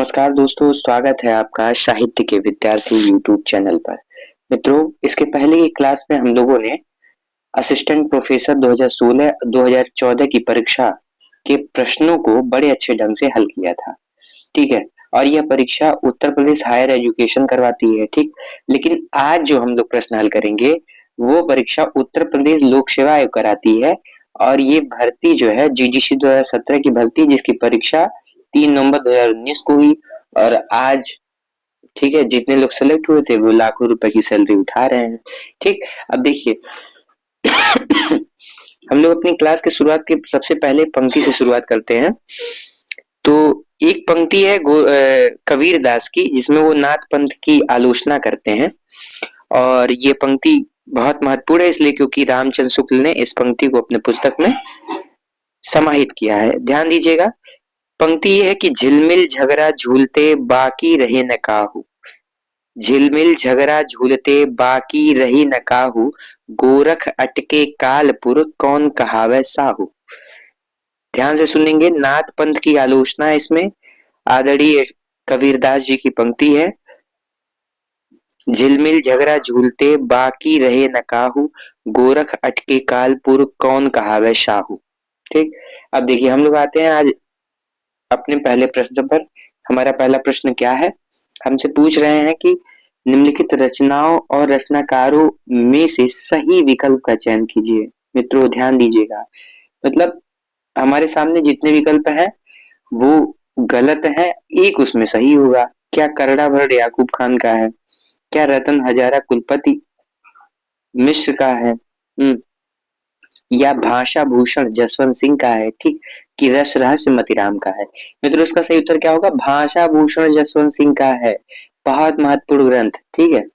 नमस्कार दोस्तों, स्वागत है आपका साहित्य के विद्यार्थी यूट्यूब चैनल पर। मित्रों, इसके पहले की क्लास में हम लोगों ने असिस्टेंट प्रोफेसर 2016-2014 की परीक्षा के प्रश्नों को बड़े अच्छे ढंग से हल किया था। ठीक है, और यह परीक्षा उत्तर प्रदेश हायर एजुकेशन करवाती है। ठीक, लेकिन आज जो हम लोग प्रश्न हल करेंगे वो परीक्षा उत्तर प्रदेश लोक सेवा आयोग कराती है। और ये भर्ती जो है जीडीसी 2017 की भर्ती, जिसकी परीक्षा 3 नवंबर 2019 को हुई। और आज ठीक है, जितने लोग सेलेक्ट हुए थे वो लाखों रुपए की सैलरी उठा रहे हैं। ठीक, अब देखिए हम लोग अपनी क्लास की शुरुआत के सबसे पहले पंक्ति से शुरुआत करते हैं। तो एक पंक्ति है कबीर दास की, जिसमें वो नाथ पंथ की आलोचना करते हैं। और ये पंक्ति बहुत महत्वपूर्ण है इसलिए क्योंकि रामचंद्र शुक्ल ने इस पंक्ति को अपने पुस्तक में समाहित किया है। ध्यान दीजिएगा, पंक्ति ये है कि झिलमिल झगड़ा झूलते बाकी रहे न काहू, झिलमिल झगड़ा झूलते बाकी रही न काहू, गोरख अटके कालपुर कौन कहावे साहू। ध्यान से सुनेंगे, नाथ पंथ की आलोचना है इसमें। आदरणीय कबीरदास जी की पंक्ति है, झिलमिल झगड़ा झूलते बाकी रहे न काहू, गोरख अटके कालपुर कौन कहावे साहू। ठीक, अब देखिए हम लोग आते हैं आज अपने पहले प्रश्न पर। हमारा पहला प्रश्न क्या है, हमसे पूछ रहे हैं कि निम्नलिखित रचनाओं और रचनाकारों में से सही विकल्प का चयन कीजिए। मित्रों ध्यान दीजिएगा, मतलब हमारे सामने जितने विकल्प हैं वो गलत है, एक उसमें सही होगा। क्या करड़ा भट्ट याकूब खान का है? क्या रतन हजारा कुलपति मिश्र का है? या भाषा भूषण जसवंत सिंह का है? ठीक, कि रस रहस्य मतीराम का है? मित्रों इसका सही उत्तर क्या होगा? भाषा भूषण जसवंत सिंह का है। बहुत महत्वपूर्ण ग्रंथ। ठीक है,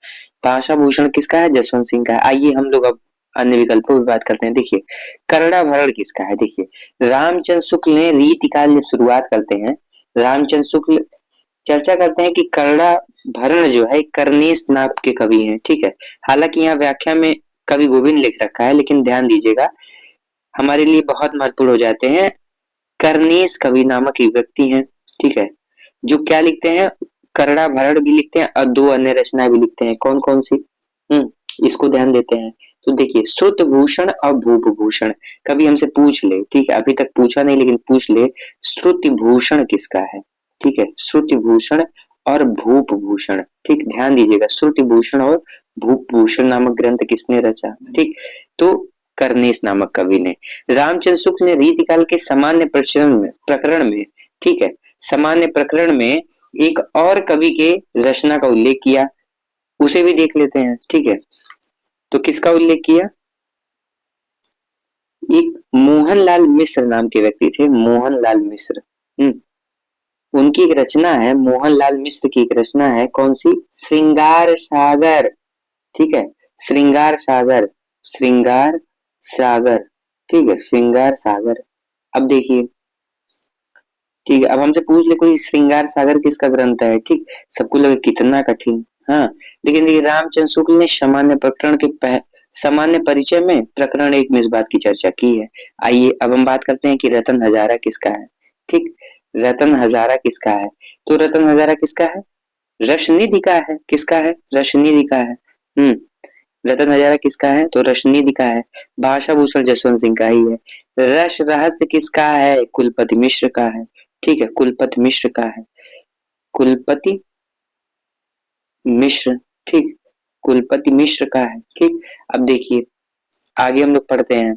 भाषा भूषण किसका है? जसवंत सिंह का है। आइए हम लोग अब अन्य विकल्पों की बात करते हैं। देखिए, करड़ा भरण किसका है? देखिए, रामचंद्र शुक्ल ने रीतिकाल जब शुरुआत करते हैं, रामचंद्र शुक्ल चर्चा करते हैं कि करड़ा भरण जो है करनेस नाम के कवि हैं। ठीक है, हालांकि यहाँ व्याख्या में कवि गोविंद लिख रखा है, लेकिन ध्यान दीजिएगा हमारे लिए बहुत महत्वपूर्ण हो जाते हैं। करनेस कवि नामक एक व्यक्ति हैं, ठीक है, जो क्या लिखते हैं? करड़ा भरण भी लिखते हैं और दो अन्य रचनाएं भी लिखते हैं। कौन कौन सी? इसको ध्यान देते हैं। तो देखिए, श्रुत भूषण और भूप भूषण। कभी हमसे पूछ ले, ठीक है, अभी तक पूछा नहीं लेकिन पूछ ले, श्रुति भूषण किसका है? ठीक है, श्रुति भूषण और भूप भूषण। ठीक, ध्यान दीजिएगा, श्रुति भूषण और भूप भूषण नामक ग्रंथ किसने रचा? ठीक, तो करनेस नामक कवि ने। रामचंद्र शुक्ल ने रीतिकाल के सामान्य प्रकरण में, ठीक है, सामान्य प्रकरण में एक और कवि के रचना का उल्लेख किया, उसे भी देख लेते हैं। ठीक है, तो किसका उल्लेख किया? एक मोहनलाल मिश्र नाम के व्यक्ति थे, मोहनलाल मिश्र। उनकी एक रचना है, मोहनलाल मिश्र की एक रचना है, कौन सी? श्रृंगार सागर। ठीक है, श्रृंगार सागर, श्रृंगार सागर। ठीक है, श्रृंगार सागर। अब देखिए, ठीक है, अब हमसे पूछ ले कोई श्रृंगार सागर किसका ग्रंथ है? ठीक, सबको लगे कितना कठिन। हाँ, लेकिन ये रामचंद्र शुक्ल ने सामान्य परिचय में प्रकरण 1 में इस बात की चर्चा की है। आइए अब हम बात करते हैं कि रतन हजारा किसका है। ठीक, रतन हजारा किसका है? तो रतन हजारा किसका है? रशनिधि का है। किसका है? रशनिधि का है। रतन हजारा किसका है? तो रशनिधि का है। भाषा भूषण जसवंत सिंह का ही है। रस रहस्य किसका है? कुलपति मिश्र का है। ठीक है, कुलपति मिश्र का है, कुलपति मिश्र। ठीक, कुलपति मिश्र का है। ठीक, अब देखिए आगे हम लोग पढ़ते हैं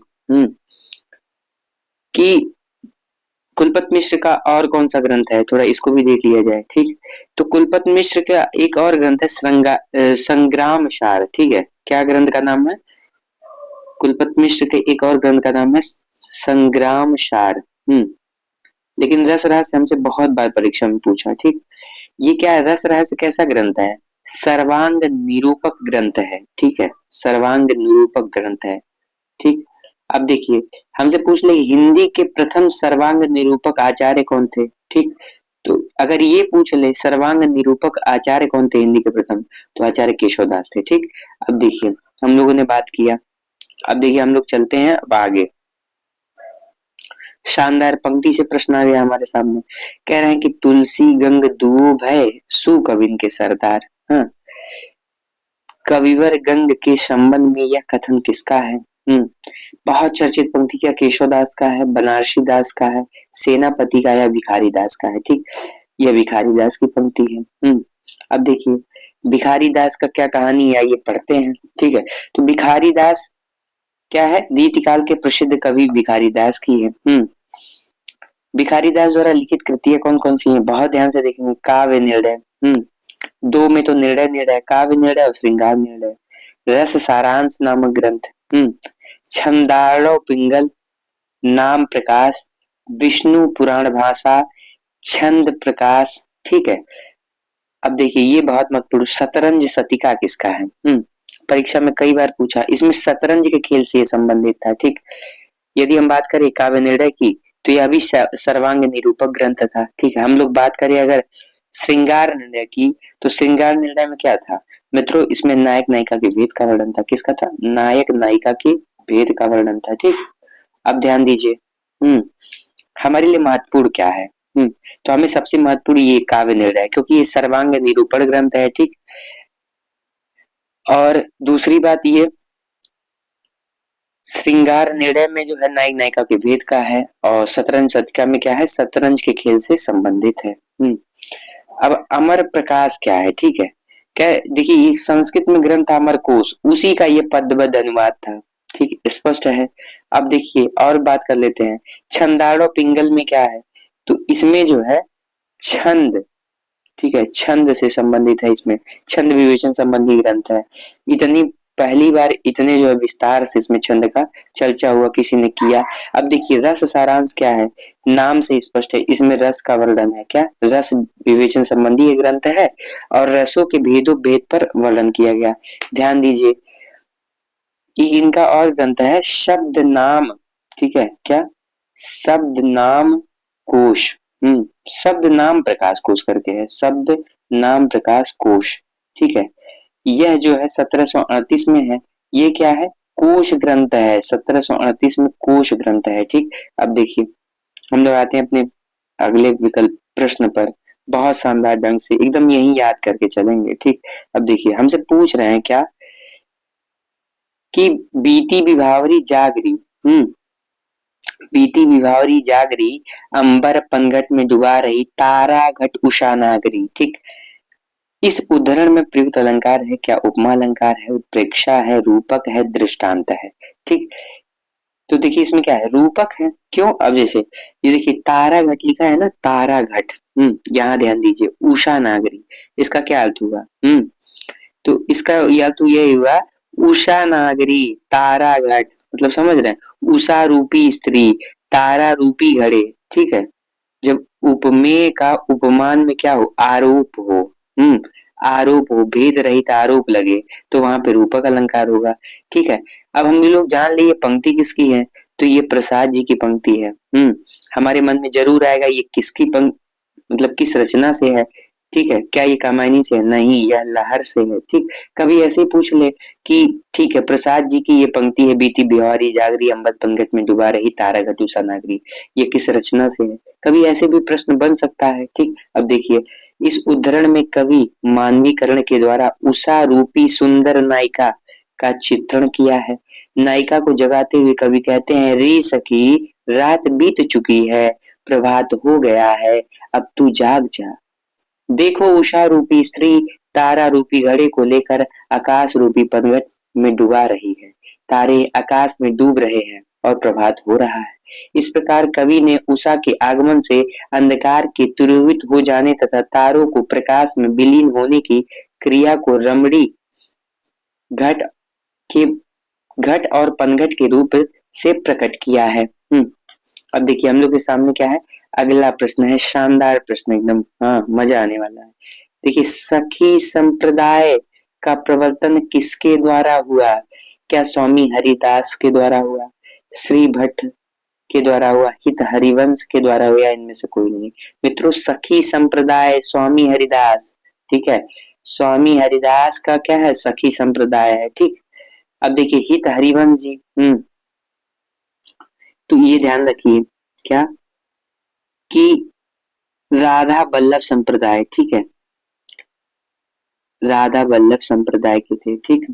कि कुलपति मिश्र का और कौन सा ग्रंथ है, थोड़ा इसको भी देख लिया जाए। ठीक, तो कुलपति मिश्र का एक और ग्रंथ है संग्राम सार। ठीक है, क्या ग्रंथ का नाम है? कुलपति मिश्र के एक और ग्रंथ का नाम है संग्राम सार। लेकिन रस रहस्य हमसे बहुत बार परीक्षा में पूछा। ठीक, ये क्या है? रस रहस्य कैसा ग्रंथ है? सर्वांग निरूपक ग्रंथ है। ठीक है, सर्वांग निरूपक ग्रंथ है। ठीक, अब देखिए हमसे पूछ ले हिंदी के प्रथम सर्वांग निरूपक आचार्य कौन थे? ठीक, तो अगर ये पूछ ले सर्वांग निरूपक आचार्य कौन थे हिंदी के प्रथम, तो आचार्य केशवदास थे। ठीक, अब देखिए हम लोगों ने बात किया, अब देखिए हम लोग चलते हैं अब आगे। शानदार पंक्ति से प्रश्न आ गया हमारे सामने। कह रहे हैं कि तुलसी गंग दूब है सु कविन के सरदार। हाँ, कविवर गंग के संबंध में यह कथन किसका है? बहुत चर्चित पंक्ति क्या केशवदास का है, बनारसी दास का है, सेनापति का या भिखारी दास का है? ठीक, यह भिखारी दास की पंक्ति है। अब देखिए भिखारी दास का क्या कहानी है, ये पढ़ते हैं। ठीक है, तो भिखारी दास क्या है? रीतिकाल के प्रसिद्ध कवि भिखारी दास की है। भिखारी दास द्वारा लिखित कृतियां कौन कौन सी हैं? बहुत ध्यान से देखेंगे। काव्य निर्णय, दो में तो निर्णय, काव्य निर्णय और श्रृंगार निर्णय। रस सारांश नामक ग्रंथ, छंदाड़ो पिंगल, नाम प्रकाश, विष्णु पुराण भाषा, छंद प्रकाश। ठीक है, अब देखिए ये बहुत महत्वपूर्ण, शतरंज शतिका किसका है? परीक्षा में कई बार पूछा, इसमें शतरंज के खेल से संबंधित था। ठीक, यदि हम बात करें काव्य निर्णय की तो यह भी सर्वांग निरूपक ग्रंथ था। ठीक है, हम लोग बात करें अगर श्रृंगार निर्णय की तो श्रृंगार निर्णय में क्या था मित्रों? इसमें नायक नायिका के भेद का वर्णन था। किसका था? नायक नायिका के भेद का वर्णन था। ठीक, अब ध्यान दीजिए। हमारे लिए महत्वपूर्ण क्या है? तो हमें सबसे महत्वपूर्ण ये काव्य निर्णय है क्योंकि ये सर्वांग निरूपण ग्रंथ है। ठीक, और दूसरी बात ये श्रृंगार निर्णय में जो है नायक नायिका के भेद का है, और शतरंज शतिका में क्या है? शतरंज के खेल से संबंधित है। अब अमर प्रकाश क्या है? ठीक है, क्या देखिए ये संस्कृत में ग्रंथ अमर कोश, उसी का ये पदबद्ध अनुवाद था। ठीक, स्पष्ट है। अब देखिए और बात कर लेते हैं, छंदाड़ो पिंगल में क्या है? तो इसमें जो है छंद, ठीक है, छंद से संबंधित है, इसमें छंद विवेचन संबंधी ग्रंथ है। इतनी पहली बार इतने जो है विस्तार से इसमें छंद का चर्चा हुआ किसी ने किया। अब देखिए रस सारांश क्या है? नाम से स्पष्ट है, इसमें रस का वर्णन है। क्या? रस विवेचन संबंधी ये ग्रंथ है और रसों के भेदों भेद पर वर्णन किया गया। ध्यान दीजिए इनका और ग्रंथ है शब्द नाम। ठीक है, क्या? शब्द नाम कोश। शब्द नाम प्रकाश कोश करके है, शब्द नाम प्रकाश कोश। ठीक है, यह जो है 1738 में है। ये क्या है? कोश ग्रंथ है, 1738 में कोश ग्रंथ है। ठीक, अब देखिए हम लोग आते हैं अपने अगले विकल्प प्रश्न पर। बहुत शानदार ढंग से एकदम यही याद करके चलेंगे। ठीक, अब देखिए हमसे पूछ रहे हैं क्या कि बीती विभावरी जागरी, बीती विभावरी जागरी, अंबर पनघट में डुबा रही, तारा घट उषा नागरी। ठीक, इस उदाहरण में प्रयुक्त अलंकार है क्या? उपमा अलंकार है, उत्प्रेक्षा है, रूपक है, दृष्टांत है। ठीक, तो देखिए इसमें क्या है? रूपक है। क्यों? अब जैसे ये देखिए तारा घट लिखा है ना, तारा घट। यहाँ ध्यान दीजिए, उषा नागरी, इसका क्या अर्थ हुआ? तो इसका या तो ये हुआ उषा नागरी तारा घट, मतलब समझ रहे हैं, उषा रूपी स्त्री, तारा रूपी घड़े। ठीक है, जब उपमेय का उपमान में क्या हो? आरोप हो। हम्म, आरोप हो, भेद रहित आरोप लगे तो वहां पे रूपक अलंकार होगा। ठीक है, अब हम लोग जान लिए पंक्ति किसकी है, तो ये प्रसाद जी की पंक्ति है। हमारे मन में जरूर आएगा ये किसकी पंक्ति, मतलब किस रचना से है। ठीक है, क्या ये कामायनी से है? नहीं, यह लहर से है। ठीक, कभी ऐसे ही पूछ ले कि ठीक है प्रसाद जी की ये पंक्ति है, बीती बिहारी जागरी, अम्बत पंकज में डुबा रही, तारा घटुसा नागरी, ये किस रचना से है? कभी ऐसे भी प्रश्न बन सकता है। ठीक, अब देखिए इस उद्धरण में कवि मानवीकरण के द्वारा उषा रूपी सुंदर नायिका का चित्रण किया है। नायिका को जगाते हुए कवि कहते हैं, रे सखी रात बीत चुकी है, प्रभात हो गया है, अब तू जाग जा। देखो उषा रूपी स्त्री तारा रूपी घड़े को लेकर आकाश रूपी पनघट में डुबा रही है। तारे आकाश में डूब रहे हैं और प्रभात हो रहा है। इस प्रकार कवि ने उषा के आगमन से अंधकार के तिरोहित हो जाने तथा तारों को प्रकाश में विलीन होने की क्रिया को रमणी घट के घट और पनघट के रूप से प्रकट किया है। अब देखिए हम लोग के सामने क्या है, अगला प्रश्न है, शानदार प्रश्न एकदम, हाँ मजा आने वाला है। देखिए सखी संप्रदाय का प्रवर्तन किसके द्वारा हुआ? क्या स्वामी हरिदास के द्वारा हुआ, श्री भट्ट के द्वारा हुआ, हित हरिवंश के द्वारा हुआ, इनमें से कोई नहीं? मित्रों सखी संप्रदाय स्वामी हरिदास। ठीक है, स्वामी हरिदास का क्या है? सखी संप्रदाय है। ठीक, अब देखिए हित हरिवंश जी, तो ये ध्यान रखिए क्या कि राधा वल्लभ संप्रदाय, ठीक है, राधा वल्लभ संप्रदाय के थे, ठीक।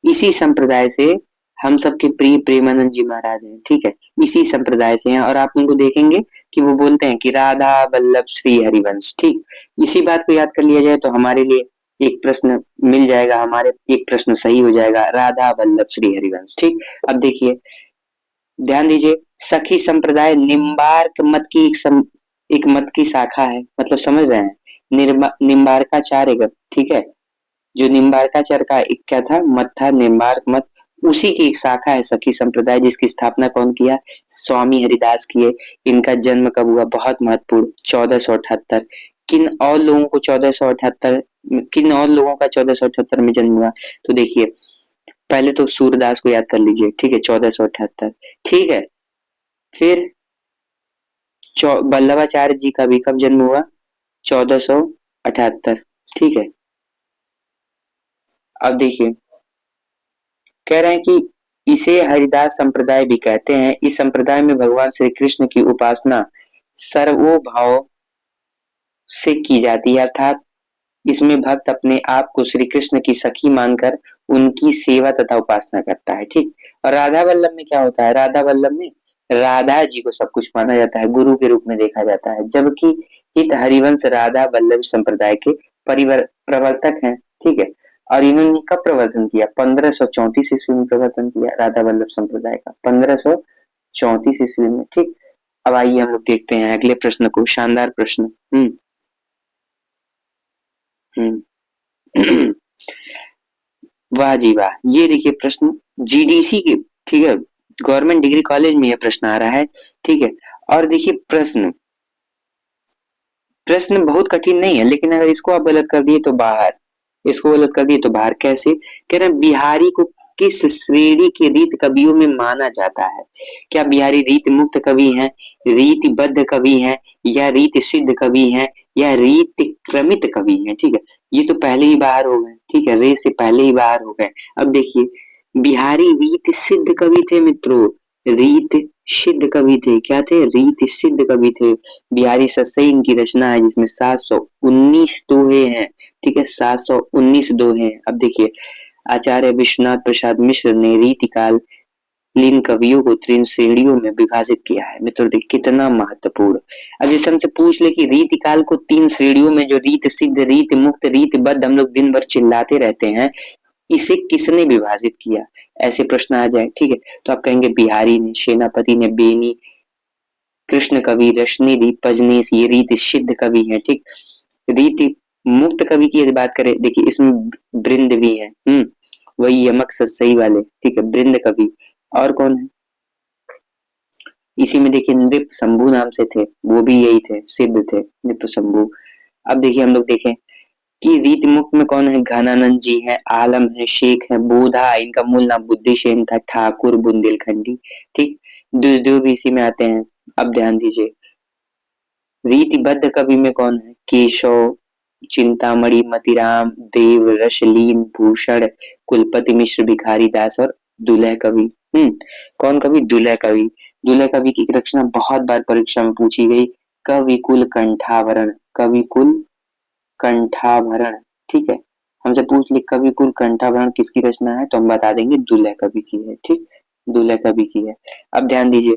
इसी संप्रदाय से हम सबके प्रिय प्रेमानंद जी महाराज हैं, ठीक है, इसी संप्रदाय से हैं। और आप उनको देखेंगे कि वो बोलते हैं कि राधा वल्लभ श्री हरिवंश, ठीक। इसी बात को याद कर लिया जाए तो हमारे लिए एक प्रश्न मिल जाएगा, हमारे एक प्रश्न सही हो जाएगा, राधा वल्लभ श्री हरिवंश, ठीक। अब देखिए, ध्यान दीजिए, सखी संप्रदाय निम्बार्क मत की एक मत की शाखा है, मतलब समझ रहे हैं, निम्बार्काचार्य, ठीक है, जो निम्बार्काचार्य का एक क्या था, मत था, निम्बार्क मत, उसी की एक शाखा है सखी संप्रदाय, जिसकी स्थापना कौन किया, स्वामी हरिदास किए। इनका जन्म कब हुआ, बहुत महत्वपूर्ण, 1478। किन और लोगों का 1478 में जन्म हुआ, तो देखिए, पहले तो सूरदास को याद कर लीजिए, ठीक है, 1478, ठीक है। फिर वल्लभाचार्य जी का भी कब जन्म हुआ, 1478, ठीक है। अब देखिए, कह रहे हैं कि इसे हरिदास संप्रदाय भी कहते हैं। इस संप्रदाय में भगवान श्री कृष्ण की उपासना सर्वोभाव से की जाती है, अर्थात इसमें भक्त अपने आप को श्री कृष्ण की सखी मानकर उनकी सेवा तथा उपासना करता है, ठीक। और राधा वल्लभ में क्या होता है, राधा वल्लभ में राधा जी को सब कुछ माना जाता है, गुरु के रूप में देखा जाता है, जबकि हित हरिवंश राधा वल्लभ संप्रदाय के प्रवर्तक हैं, ठीक है। और इन्होंने कब प्रवर्तन किया, 1534 ईस्वी में प्रवर्तन किया राधा वल्लभ संप्रदाय का, 1534 ईस्वी में, ठीक। अब आइए हम लोग देखते हैं अगले प्रश्न को, शानदार प्रश्न। हम्म वाह जी वाह, ये देखिए प्रश्न जीडीसी के, ठीक है, गवर्नमेंट डिग्री कॉलेज में यह प्रश्न आ रहा है, ठीक है। और देखिए प्रश्न प्रश्न बहुत कठिन नहीं है, लेकिन अगर इसको आप गलत कर दिए तो बाहर, इसको गलत कर दिए तो बाहर, कैसे, कह रहे हैं बिहारी को किस श्रेणी के रीत कवियों में माना जाता है, क्या बिहारी रीत मुक्त कवि हैं, रीतिबद्ध कवि हैं, या रीत सिद्ध कवि हैं, या रीत क्रमित कवि हैं, ठीक है। ये तो पहले ही बाहर हो गए, ठीक है, रे से पहले ही बाहर हो गए। अब देखिए, बिहारी रीत सिद्ध कवि थे मित्रों, रीत सिद्ध कवि थे, क्या थे, रीत सिद्ध कवि थे। बिहारी सस्सई इनकी रचना है, जिसमें 719 दोहे हैं, ठीक है, 719 दोहे हैं। अब देखिए, आचार्य विश्वनाथ प्रसाद मिश्र ने रीतिकाल लीन कवियों को 3 श्रेणियों में विभाजित किया है, मित्रों देखिए कितना महत्वपूर्ण। अब जैसे हमसे पूछ ले कि रीतिकाल को 3 श्रेणियों में, जो रीत सिद्ध, रीत मुक्त, रीत बद्ध, हम लोग दिन भर चिल्लाते रहते हैं, इसे किसने विभाजित किया, ऐसे प्रश्न आ जाए, ठीक है, तो आप कहेंगे बिहारी ने, सेनापति ने, बेनी, कृष्ण कवि, रश्मि, पजनीस, ये रीत सिद्ध कवि हैं, ठीक। रीति मुक्त कवि की यदि बात करें, देखिए इसमें बृंद भी है, वही यमक सही वाले, ठीक है, बृंद कवि। और कौन है, इसी में देखिए नृप शंभु नाम से थे, वो भी यही थे, सिद्ध थे, नृप शंभु। अब देखिए हम लोग देखें कि रीति मुक्त में कौन है, घनानंद जी है, आलम है, शेख है, बोधा, इनका मूल नाम बुद्धिशेन था, ठाकुर, बुंदेलखंडी, ठीक। दुष्देव भी इसी में आते हैं। अब ध्यान दीजिए, रीतिबद्ध कवि में कौन है, केशव, चिंतामणि, मतिराम, देव, रसलीन, भूषण, कुलपति मिश्र, भिखारी दास और दुल्ह कवि। कौन कवि, दुल्ह कवि। दुल्ह कवि की रचना बहुत बार परीक्षा में पूछी गई, कविकुल कंठावरण, कविकुल कंठाभरण, ठीक है, हमसे पूछ ले कविकुल कंठाभरण किसकी रचना है, तो हम बता देंगे दुल्ह कवि की है, ठीक, दुल्ह कवि की है। अब ध्यान दीजिए,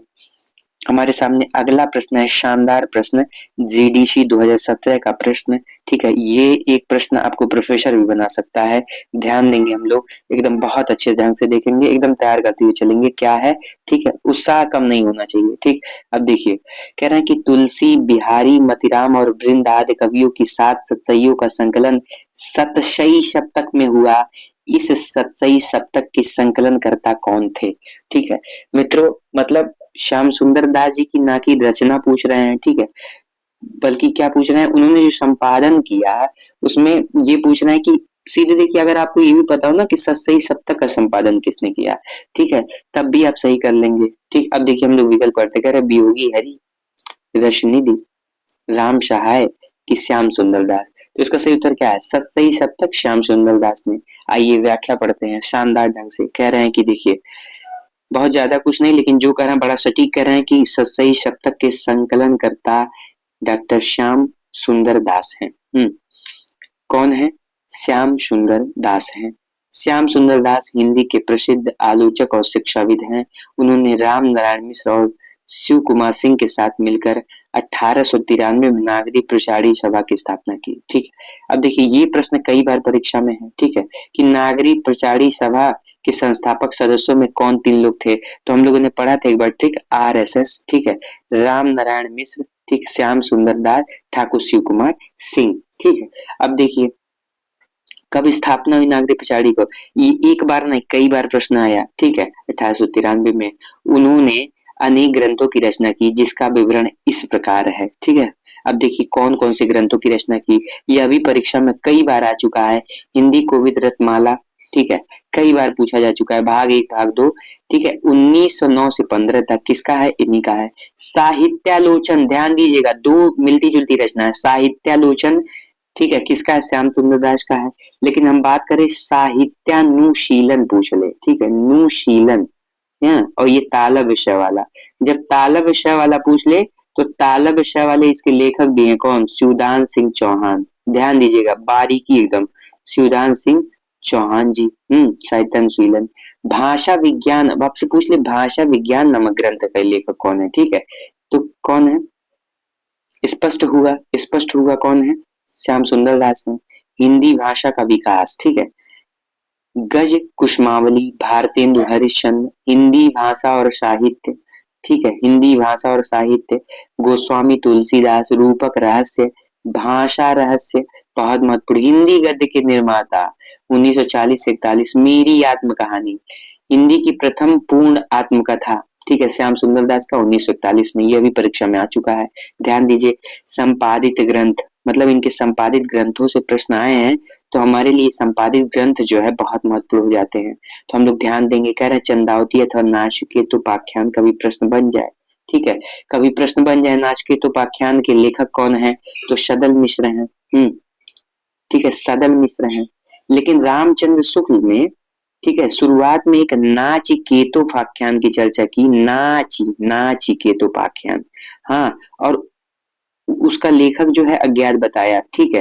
हमारे सामने अगला प्रश्न है, शानदार प्रश्न, जीडीसी 2017 का प्रश्न, ठीक है। ये एक प्रश्न आपको प्रोफेसर भी बना सकता है, ध्यान देंगे हम लोग, एकदम बहुत अच्छे ढंग से देखेंगे, एकदम तैयार करते हुए चलेंगे, क्या है, ठीक है, उत्साह कम नहीं होना चाहिए, ठीक। अब देखिए, कह रहे हैं कि तुलसी, बिहारी, मतिराम और वृंद आदि कवियों की 7 सत्सइयों का संकलन सतशई सप्तक में हुआ, इस सतसई सप्तक के संकलन करता कौन थे, ठीक है। मित्रों, मतलब श्याम सुंदर दास जी की ना की रचना पूछ रहे हैं, ठीक है, बल्कि क्या पूछ रहे हैं, उन्होंने जो संपादन किया उसमें ये पूछ रहे हैं कि सीधे देखिए, अगर आपको ये भी पता हो ना कि सही सप्तक का संपादन किसने किया, ठीक है, तब भी आप सही कर लेंगे, ठीक। अब देखिए हम लोग विकल्प पढ़ते, कह रहे वियोगी हरि, रश्निधि, राम सहाय कि श्याम सुंदर दास, तो इसका सही उत्तर क्या है, सही सप्तक श्याम सुंदर दास ने। आइए व्याख्या पढ़ते हैं शानदार ढंग से, कह रहे हैं कि देखिए, बहुत ज्यादा कुछ नहीं, लेकिन जो कह रहे हैं बड़ा सटीक कह रहे हैं कि सतसई सप्तक के संकलन करता डॉक्टर श्याम सुंदर दास हैं। कौन है? श्याम सुंदर दास हैं। श्याम सुंदर दास हिंदी के प्रसिद्ध आलोचक और शिक्षाविद हैं। उन्होंने राम नारायण मिश्र और शिव कुमार सिंह के साथ मिलकर 1893 में नागरिक प्रचारी सभा की स्थापना की। ठीक है, अब देखिए ये प्रश्न कई बार परीक्षा में है, ठीक है, कि नागरिक प्रचारी सभा के संस्थापक सदस्यों में कौन तीन लोग थे? तो हम लोगों ने पढ़ा था एक बार, ठीक, आरएसएस, ठीक है, राम नारायण मिश्र, ठीक, श्याम सुंदर दास, ठाकुर शिव कुमार सिंह। ठीक है, अब देखिए कब स्थापना हुई नागरिक प्रचारी को? ये एक बार नहीं कई बार प्रश्न आया, ठीक है। 1893 में उन्होंने अनेक ग्रंथों की रचना की जिसका विवरण इस प्रकार है, ठीक है। अब देखिए कौन कौन से ग्रंथों की रचना की, यह भी परीक्षा में कई बार आ चुका है। हिंदी कोविद रत्नमाला, ठीक है, कई बार पूछा जा चुका है, भाग 1 भाग 2, ठीक है। 1909 से 15 तक किसका है? इन्हीं का है। साहित्यालोचन, ध्यान दीजिएगा, दो मिलती जुलती रचना है। साहित्यालोचन, ठीक है, किसका है? श्याम सुंदर दास का है। लेकिन हम बात करें साहित्यानुशीलन पूछ ले, ठीक है, नुशीलन है, और ये तालव्य विषय वाला। जब तालव्य विषय वाला पूछ ले तो तालव्य विषय वाले इसके लेखक भी हैं कौन? शिवदान सिंह चौहान। ध्यान दीजिएगा बारीकी एकदम, शिवदान सिंह चौहान जी। साहित्य अनुशीलन। भाषा विज्ञान, अब आपसे पूछ ले भाषा विज्ञान नामक ग्रंथ का लेखक कौन है, ठीक है, तो कौन है? स्पष्ट हुआ कौन है? श्याम सुंदर दास है। हिंदी भाषा का विकास, ठीक है, गज कुसुमावली, भारतेंदु हरिश्चंद्र, हिंदी भाषा और साहित्य, ठीक है, हिंदी भाषा और साहित्य, गोस्वामी तुलसीदास, रूपक रहस्य, भाषा रहस्य, बहुत महत्वपूर्ण, हिंदी गद्य के निर्माता 1940 से 41, मेरी आत्म कहानी, हिंदी की प्रथम पूर्ण आत्मकथा, ठीक है, श्याम सुंदर दास का 1941 में, यह भी परीक्षा में आ चुका है। ध्यान दीजिए संपादित ग्रंथ, मतलब इनके संपादित ग्रंथों से प्रश्न आए हैं तो हमारे लिए संपादित ग्रंथ जो है बहुत महत्वपूर्ण हो जाते हैं। तो हम लोग ध्यान देंगे, कह रहे चंदावती अथवा नाचिकेत उपाख्यान कभी प्रश्न बन जाए, ठीक है, कभी प्रश्न बन जाए नाचिकेत उपाख्यान के लेखक कौन है? तो सदल मिश्र हैं। ठीक है, सदल मिश्र हैं। लेकिन रामचंद्र शुक्ल ने, ठीक है, शुरुआत में एक नाचिकेतोपाख्यान की चर्चा की, नाचिकेतोपाख्यान, हाँ, और उसका लेखक जो है अज्ञात बताया, ठीक है,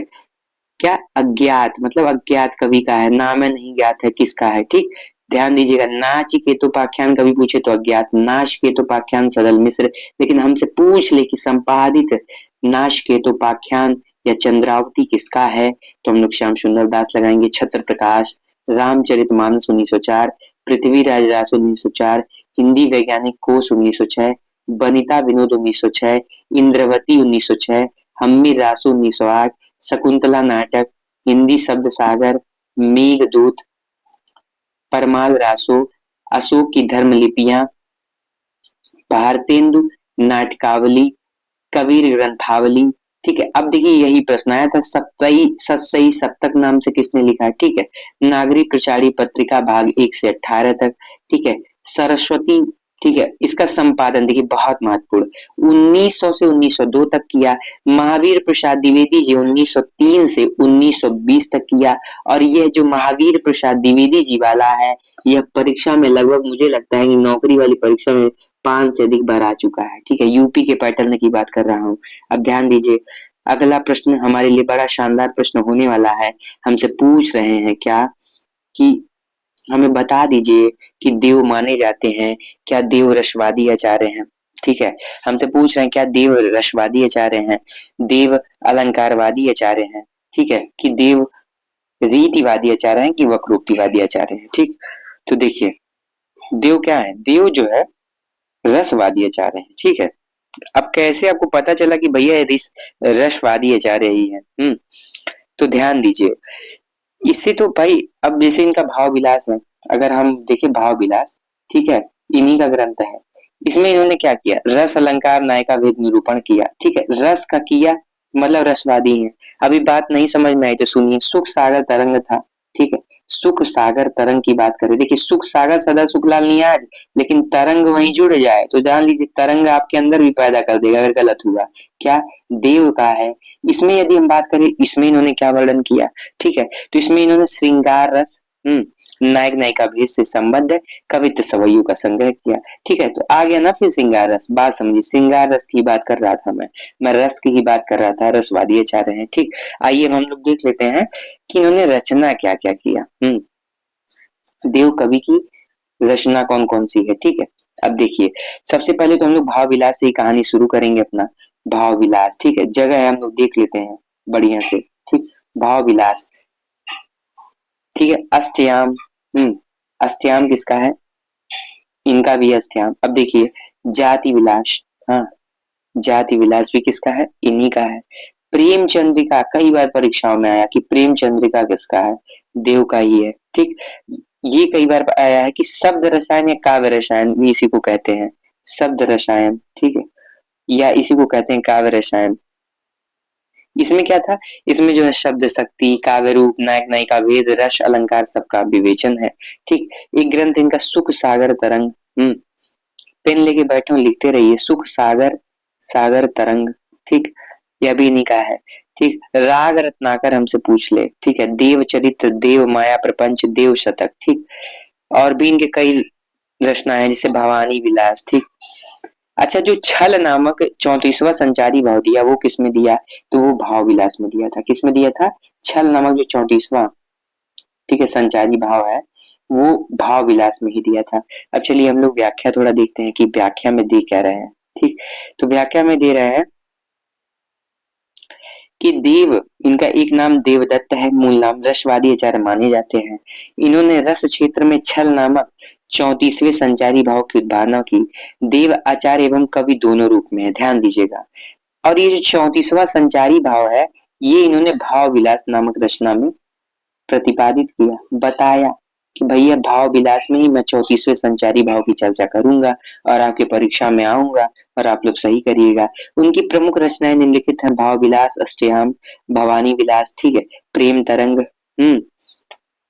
क्या अज्ञात, मतलब अज्ञात कवि का है, नाम है नहीं ज्ञात है किसका है, ठीक। ध्यान दीजिएगा नाचिकेतोपाख्यान कभी पूछे तो अज्ञात, नाचिकेतोपाख्यान सदल मिश्र। लेकिन हमसे पूछ ले कि संपादित नाचिकेतोपाख्यान या चंद्रावती किसका है, तो हम लोग श्याम सुंदर दास लगाएंगे। छत्र प्रकाश, रामचरितमानस 1904, पृथ्वीराज रासो 1904, हिंदी वैज्ञानिक कोश 1906, बनिता विनोद 1906, इंद्रवती 1906, हम्मी रासो 1908, शकुंतला नाटक, हिंदी शब्द सागर, मेघदूत, परमाल रासो, अशोक की धर्मलिपियां, भारतेंदु नाटकावली, कबीर ग्रंथावली, ठीक है। अब देखिए यही प्रश्न आया था, सतसई सप्तक नाम से किसने लिखा है, ठीक है, नागरिक प्रचारी पत्रिका भाग 1 से 18 तक, ठीक है, सरस्वती, ठीक है, इसका संपादन देखिए बहुत महत्वपूर्ण, 1900 से 1902 तक किया। महावीर प्रसाद द्विवेदी जी 1903 से 1920 तक किया। और यह जो महावीर प्रसाद द्विवेदी जी वाला है, यह परीक्षा में लगभग मुझे लगता है कि नौकरी वाली परीक्षा में 5 से अधिक बार आ चुका है, ठीक है, यूपी के पैटर्न की बात कर रहा हूँ। अब ध्यान दीजिए अगला प्रश्न हमारे लिए बड़ा शानदार प्रश्न होने वाला है। हमसे पूछ रहे हैं क्या कि हमें बता दीजिए कि देव माने जाते हैं, क्या देव रसवादी आचार्य हैं, ठीक है, हमसे पूछ रहे हैं क्या देव रसवादी आचार्य हैं, देव अलंकारवादी आचार्य हैं, ठीक है, कि देव रीतिवादी आचार्य हैं कि वक्रोक्तिवादी आचार्य हैं, ठीक। तो देखिए देव क्या है, देव जो है रसवादी आचार्य है, ठीक है। अब कैसे आपको पता चला कि भैया रसवादी आचार्य ही है? तो ध्यान दीजिए इससे तो भाई, अब जैसे इनका भाव विलास है, अगर हम देखें भाव विलास, ठीक है, इन्हीं का ग्रंथ है। इसमें इन्होंने क्या किया, रस अलंकार नायिका भेद निरूपण किया, ठीक है, रस का किया मतलब रसवादी है। अभी बात नहीं समझ में आई तो सुनिए, सुख सागर तरंग था, ठीक है, सुख सागर तरंग की बात करें, देखिए सुख सागर सदा सुखलाल नियाज, लेकिन तरंग वहीं जुड़ जाए तो जान लीजिए तरंग आपके अंदर भी पैदा कर देगा अगर गलत हुआ। क्या देव का है? इसमें यदि हम बात करें, इसमें इन्होंने क्या वर्णन किया, ठीक है, तो इसमें इन्होंने श्रृंगार रस, नायक नायिका भेद से संबद्ध है, कवित्व सवैयों का संग्रह किया। ठीक है, तो आ गया ना फिर श्रृंगार रस। बात समझिए, श्रृंगार रस की बात कर रहा था मैं रस की ही बात कर रहा था, रसवादी आचार्य हैं। ठीक, आइए हम लोग देख लेते हैं कि इन्होंने रचना क्या क्या किया। देव कवि की रचना कौन कौन सी है। ठीक है, अब देखिए, सबसे पहले तो हम लोग भाव विलास से ही कहानी शुरू करेंगे अपना। भाव विलास, ठीक है, जगह है हम लोग देख लेते हैं बढ़िया से। ठीक, भाव विलास, ठीक है, अष्टयाम। अष्टयाम किसका है, इनका भी अष्टयाम। अब देखिए, जाति विलास, हाँ, जाति विलास भी किसका है, इन्हीं का है। प्रेम चंद्रिका, कई बार परीक्षाओं में आया कि प्रेम चंद्रिका किसका है, देव का ही है। ठीक, ये कई बार आया है कि शब्द रसायन या काव्य रसायन भी इसी को कहते हैं, शब्द रसायन। ठीक है, या इसी को कहते हैं काव्य रसायन। इसमें क्या था, इसमें जो है शब्द शक्ति, काव्य रूप, नायक नायिका भेद, रस अलंकार सबका विवेचन है। ठीक, एक ग्रंथ इनका सुख सागर तरंग। पेन लेके बैठे हो, लिखते रहिए, सुख सागर, सागर तरंग। ठीक, यह भी इन्हीं का है। ठीक, राग रत्नाकर हमसे पूछ ले। ठीक है, देव चरित्र, देव माया प्रपंच, देव शतक। ठीक, और भी इनके कई रचनाएं हैं, जैसे भवानी विलास। ठीक, अच्छा, जो छल नामक 34वां संचारी भाव दिया वो किसमें दिया, तो वो भाव विलास में दिया था। किसमें दिया था, छल नामक जो 34वां, ठीक है, संचारी भाव है, वो भाव विलास में ही दिया था। अब चलिए हम लोग व्याख्या थोड़ा देखते हैं कि व्याख्या में दे क्या रहे हैं। ठीक, तो व्याख्या में दे रहे हैं कि देव, इनका एक नाम देवदत्त है, मूल नाम, रसवादी आचार्य माने जाते हैं। इन्होंने रस क्षेत्र में छल नामक 34वें संचारी भाव की उद्भावना की। देव आचार्य एवं कवि दोनों रूप में है, ध्यान दीजिएगा। और ये जो 34वां संचारी भाव है, ये इन्होंने भाव विलास नामक रचना में प्रतिपादित किया, बताया कि भैया भाव विलास में ही मैं 34वें संचारी भाव की चर्चा करूंगा और आपके परीक्षा में आऊंगा और आप लोग सही करिएगा। उनकी प्रमुख रचनाएं निम्नलिखित हैं, भाव विलास, अष्टयाम, भवानी विलास, ठीक है, प्रेम तरंग।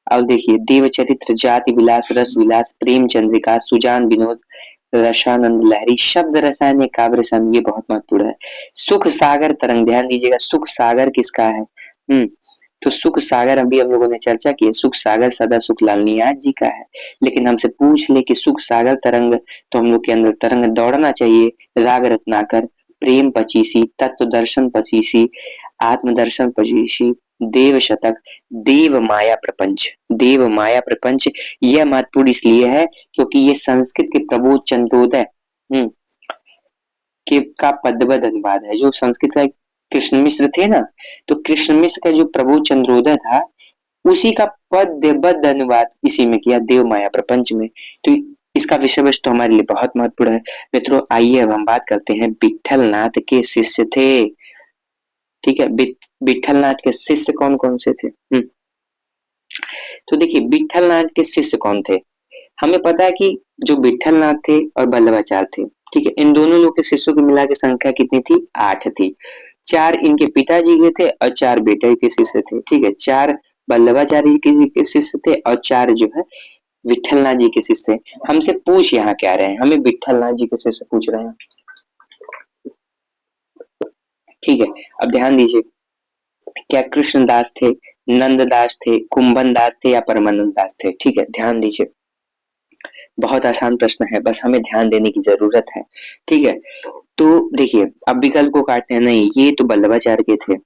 अब देखिए, देव चरित्र, जाति विलास, रस विलास, प्रेम चंद्रिका, सुजान विनोद, रसानंद लहरी, शब्द रसायन या काव्य रसायन, ये बहुत महत्वपूर्ण है। सुख सागर तरंग, ध्यान दीजिएगा, सुख सागर किसका है। तो सुख सागर अभी हम लोगों ने चर्चा की है, सुख सागर सदा सुख लाल नियाज जी का है। लेकिन हमसे पूछ ले कि सुख सागर तरंग, तो हम लोग के अंदर तरंग दौड़ना चाहिए। राग रत्नाकर, प्रेम पचीसी, तत्व दर्शन पचीसी, आत्मदर्शन पचीसी, देव शतक, देव माया प्रपंच। देव माया प्रपंच यह महत्वपूर्ण इसलिए है क्योंकि ये संस्कृत के प्रबोध चंद्रोदय के का पदबद्ध अनुवाद है। जो संस्कृत का कृष्ण मिश्र थे ना, तो कृष्ण मिश्र का जो प्रबोध चंद्रोदय था, उसी का पद्यबद्ध अनुवाद इसी में किया, देव माया प्रपंच में। तो इसका विषय वस्तु हमारे लिए बहुत महत्वपूर्ण है। मित्रों, आइए अब हम बात करते हैं, विठल नाथ के शिष्य थे। ठीक है, विठल नाथ के शिष्य कौन कौन से थे। तो देखिए, विठल नाथ के शिष्य कौन थे। हमें पता है कि जो विठल नाथ थे और वल्लभाचार्य थे, ठीक है, इन दोनों लोग के शिष्यों की मिला के संख्या कितनी थी, 8 थी। 4 इनके पिताजी के थे और 4 बेटे के शिष्य थे। ठीक है, 4 वल्लभाचार्य के शिष्य थे और 4 जो है विठलनाथ जी के शिष्य। हमसे पूछ यहाँ क्या रहे हैं, हमें विठलनाथ जी के शिष्य पूछ रहे हैं। ठीक है, अब ध्यान दीजिए, क्या कृष्णदास थे, नंददास थे, कुंभन दास थे या परमानंद दास थे। ठीक है, ध्यान दीजिए, बहुत आसान प्रश्न है, बस हमें ध्यान देने की जरूरत है। ठीक है, तो देखिए, अब विकल्प को काटते हैं, नहीं ये तो वल्लभाचार्य के थे।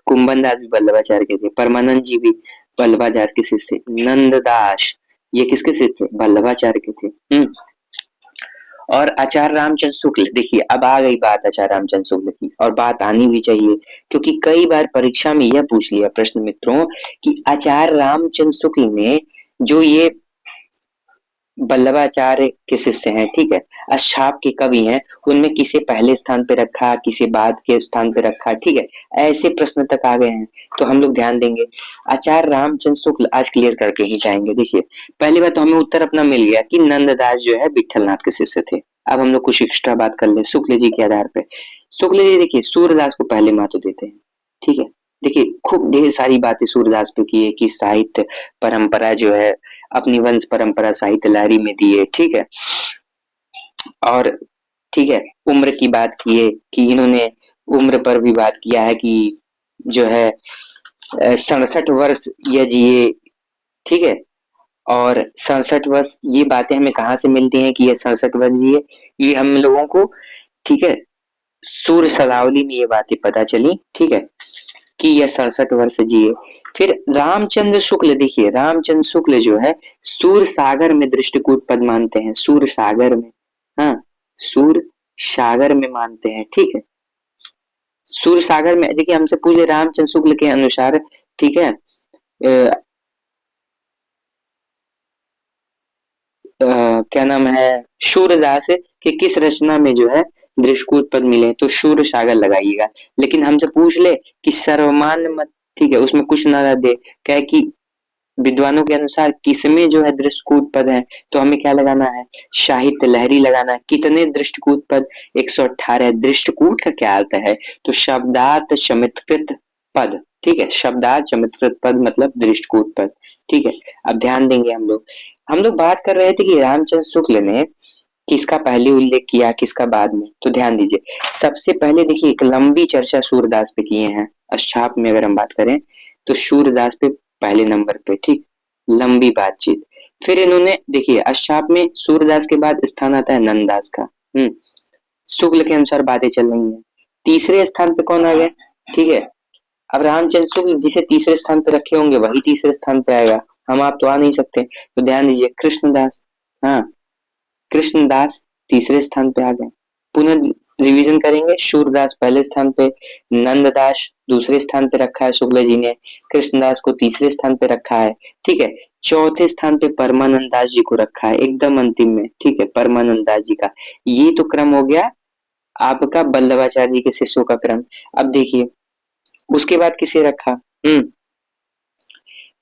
कुंभन दास भी वल्लभाचार्य के थे, परमानंद जी भी वल्लभाचार्य के शिष्य, नंददास ये किसके शिष्य थे, वल्लभाचार्य के थे। और आचार्य रामचंद्र शुक्ल, देखिए अब आ गई बात आचार्य रामचंद्र शुक्ल की, और बात आनी भी चाहिए क्योंकि कई बार परीक्षा में यह पूछ लिया प्रश्न मित्रों कि आचार्य रामचंद्र शुक्ल ने जो ये वल्लभाचार्य के शिष्य हैं, ठीक है, अष्टाप के कवि हैं, उनमें किसे पहले स्थान पे रखा, किसे बाद के स्थान पे रखा। ठीक है, ऐसे प्रश्न तक आ गए हैं, तो हम लोग ध्यान देंगे। आचार्य रामचंद्र शुक्ल आज क्लियर करके ही जाएंगे। देखिए, पहली बात तो हमें उत्तर अपना मिल गया कि नंददास जो है विठलनाथ के शिष्य थे। अब हम लोग कुछ एक्स्ट्रा बात कर ले शुक्ल जी के आधार पे। शुक्ल जी देखिए सूर्यदास को पहले महत्व देते हैं। ठीक है, देखिए खूब ढेर सारी बातें सूर्यदास पे की है कि साहित्य परंपरा जो है अपनी वंश परंपरा साहित्य लहरी में दी है। ठीक है, और ठीक है, उम्र की बात की है कि इन्होंने उम्र पर भी बात किया है कि जो है 67 वर्ष यह जिए। ठीक है, और 67 वर्ष, ये बातें हमें कहाँ से मिलती हैं कि ये 67 वर्ष जिए? ये हम लोगों को, ठीक है, सूर्य सदावली में ये बातें पता चली, ठीक है, कि यह 67 वर्ष जिए। फिर रामचंद्र शुक्ल, देखिए रामचंद्र शुक्ल जो है सूर्य सागर में दृष्टिकूट पद मानते हैं, सूर्य सागर में, हाँ, सूर्य सागर में मानते हैं, ठीक है। सूर्य सागर में, देखिए हमसे पूछे रामचंद्र शुक्ल के अनुसार, ठीक है, क्या नाम है, सूर्यदास के किस रचना में जो है दृष्टिकूट पद मिले, तो सूर्य सागर लगाइएगा। लेकिन हमसे पूछ ले कि सर्वमान्य मत, ठीक है, उसमें कुछ ना दे, क्या कि विद्वानों के अनुसार किसमें जो है दृष्टिकूट पद है, तो हमें क्या लगाना है, साहित्य लहरी लगाना है। कितने दृष्टिकूट पद, 118। दृष्टिकूट का क्या अर्थ है, तो शब्दार्थ चमत्कृत पद, ठीक है, शब्दार्थ चमत्कृत पद मतलब दृष्टिकूट पद, ठीक है। अब ध्यान देंगे हम लोग बात कर रहे थे कि रामचंद्र शुक्ल ने किसका पहले उल्लेख किया, किसका बाद में, तो ध्यान दीजिए। सबसे पहले देखिए एक लंबी चर्चा सूरदास पे किए हैं, अष्टाप में अगर हम बात करें तो सूरदास पे पहले नंबर पे, ठीक, लंबी बातचीत। फिर इन्होंने देखिए अष्टाप में सूरदास के बाद स्थान आता है नंददास का, शुक्ल के अनुसार बातें चल रही हैं। तीसरे स्थान पे कौन आ गया, ठीक है, अब रामचंद्र शुक्ल जिसे तीसरे स्थान पे रखे होंगे वही तीसरे स्थान पे आएगा, हम आप तो आ नहीं सकते, तो ध्यान दीजिए कृष्णदास, हाँ, कृष्णदास तीसरे स्थान पे आ गए। पुनः रिवीजन करेंगे, सूरदास पहले स्थान पे, नंददास दूसरे स्थान पे रखा है शुक्ल जी ने, कृष्णदास को तीसरे स्थान पे रखा है, ठीक है। चौथे स्थान पे परमानंद दास जी को रखा है एकदम अंतिम में, ठीक है, परमानंद दास जी का। ये तो क्रम हो गया आपका वल्लभाचार्य जी के शिष्यों का क्रम। अब देखिए उसके बाद किसे रखा,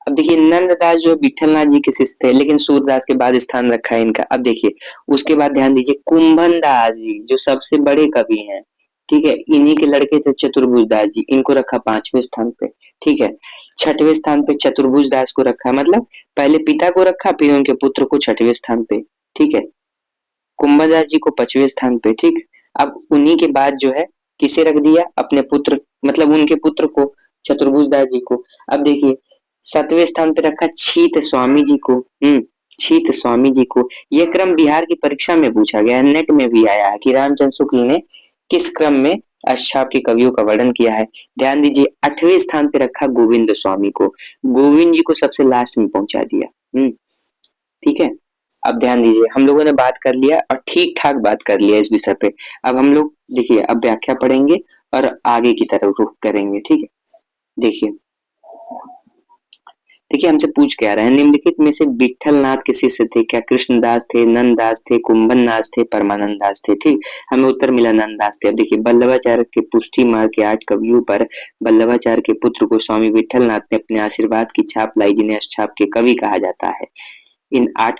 अब देखिए नंददास जो विठलनाथ जी के शिष्य थे, लेकिन सूरदास के बाद स्थान रखा है इनका। अब देखिए उसके बाद ध्यान दीजिए कुंभन दास जी जो सबसे बड़े कवि हैं, ठीक है, इन्हीं के लड़के थे चतुर्भुज दास जी, इनको रखा 5वें स्थान पे, ठीक है। 6वें स्थान पे चतुर्भुज दास को रखा, मतलब पहले पिता को रखा फिर उनके पुत्र को 6वें स्थान पे, ठीक है, कुंभदास जी को 5वें स्थान पे, ठीक। अब उन्हीं के बाद जो है किसे रख दिया, अपने पुत्र, मतलब उनके पुत्र को, चतुर्भुज दास जी को। अब देखिए 7वें स्थान पे रखा छीत स्वामी जी को, छीत स्वामी जी को। यह क्रम बिहार की परीक्षा में पूछा गया है, नेट में भी आया है कि रामचंद्र शुक्ल ने किस क्रम में अष्टाप के कवियों का वर्णन किया है। ध्यान दीजिए 8वें स्थान पे रखा गोविंद स्वामी को, गोविंद जी को सबसे लास्ट में पहुंचा दिया, ठीक है। अब ध्यान दीजिए हम लोगों ने बात कर लिया और ठीक ठाक बात कर लिया इस विषय पे। अब हम लोग देखिए अब व्याख्या पढ़ेंगे और आगे की तरफ रुख करेंगे, ठीक है। देखिए देखिए हमसे पूछ क्या रहा है, निम्नलिखित में से विठल नाथ के शिष्य थे क्या, कृष्णदास थे, नंददास थे, कुंभन दास थे, परमानंद दास थे, ठीक। हमें उत्तर मिला नंददास थे। अब देखिए वल्लभाचार्य के पुष्टि मार्ग के 8 कवियों पर वल्लभाचार्य के पुत्र को स्वामी विठल नाथ ने अपने आशीर्वाद की छाप लाई, जिन्हें अष्टाप के कवि कहा जाता है। इन 8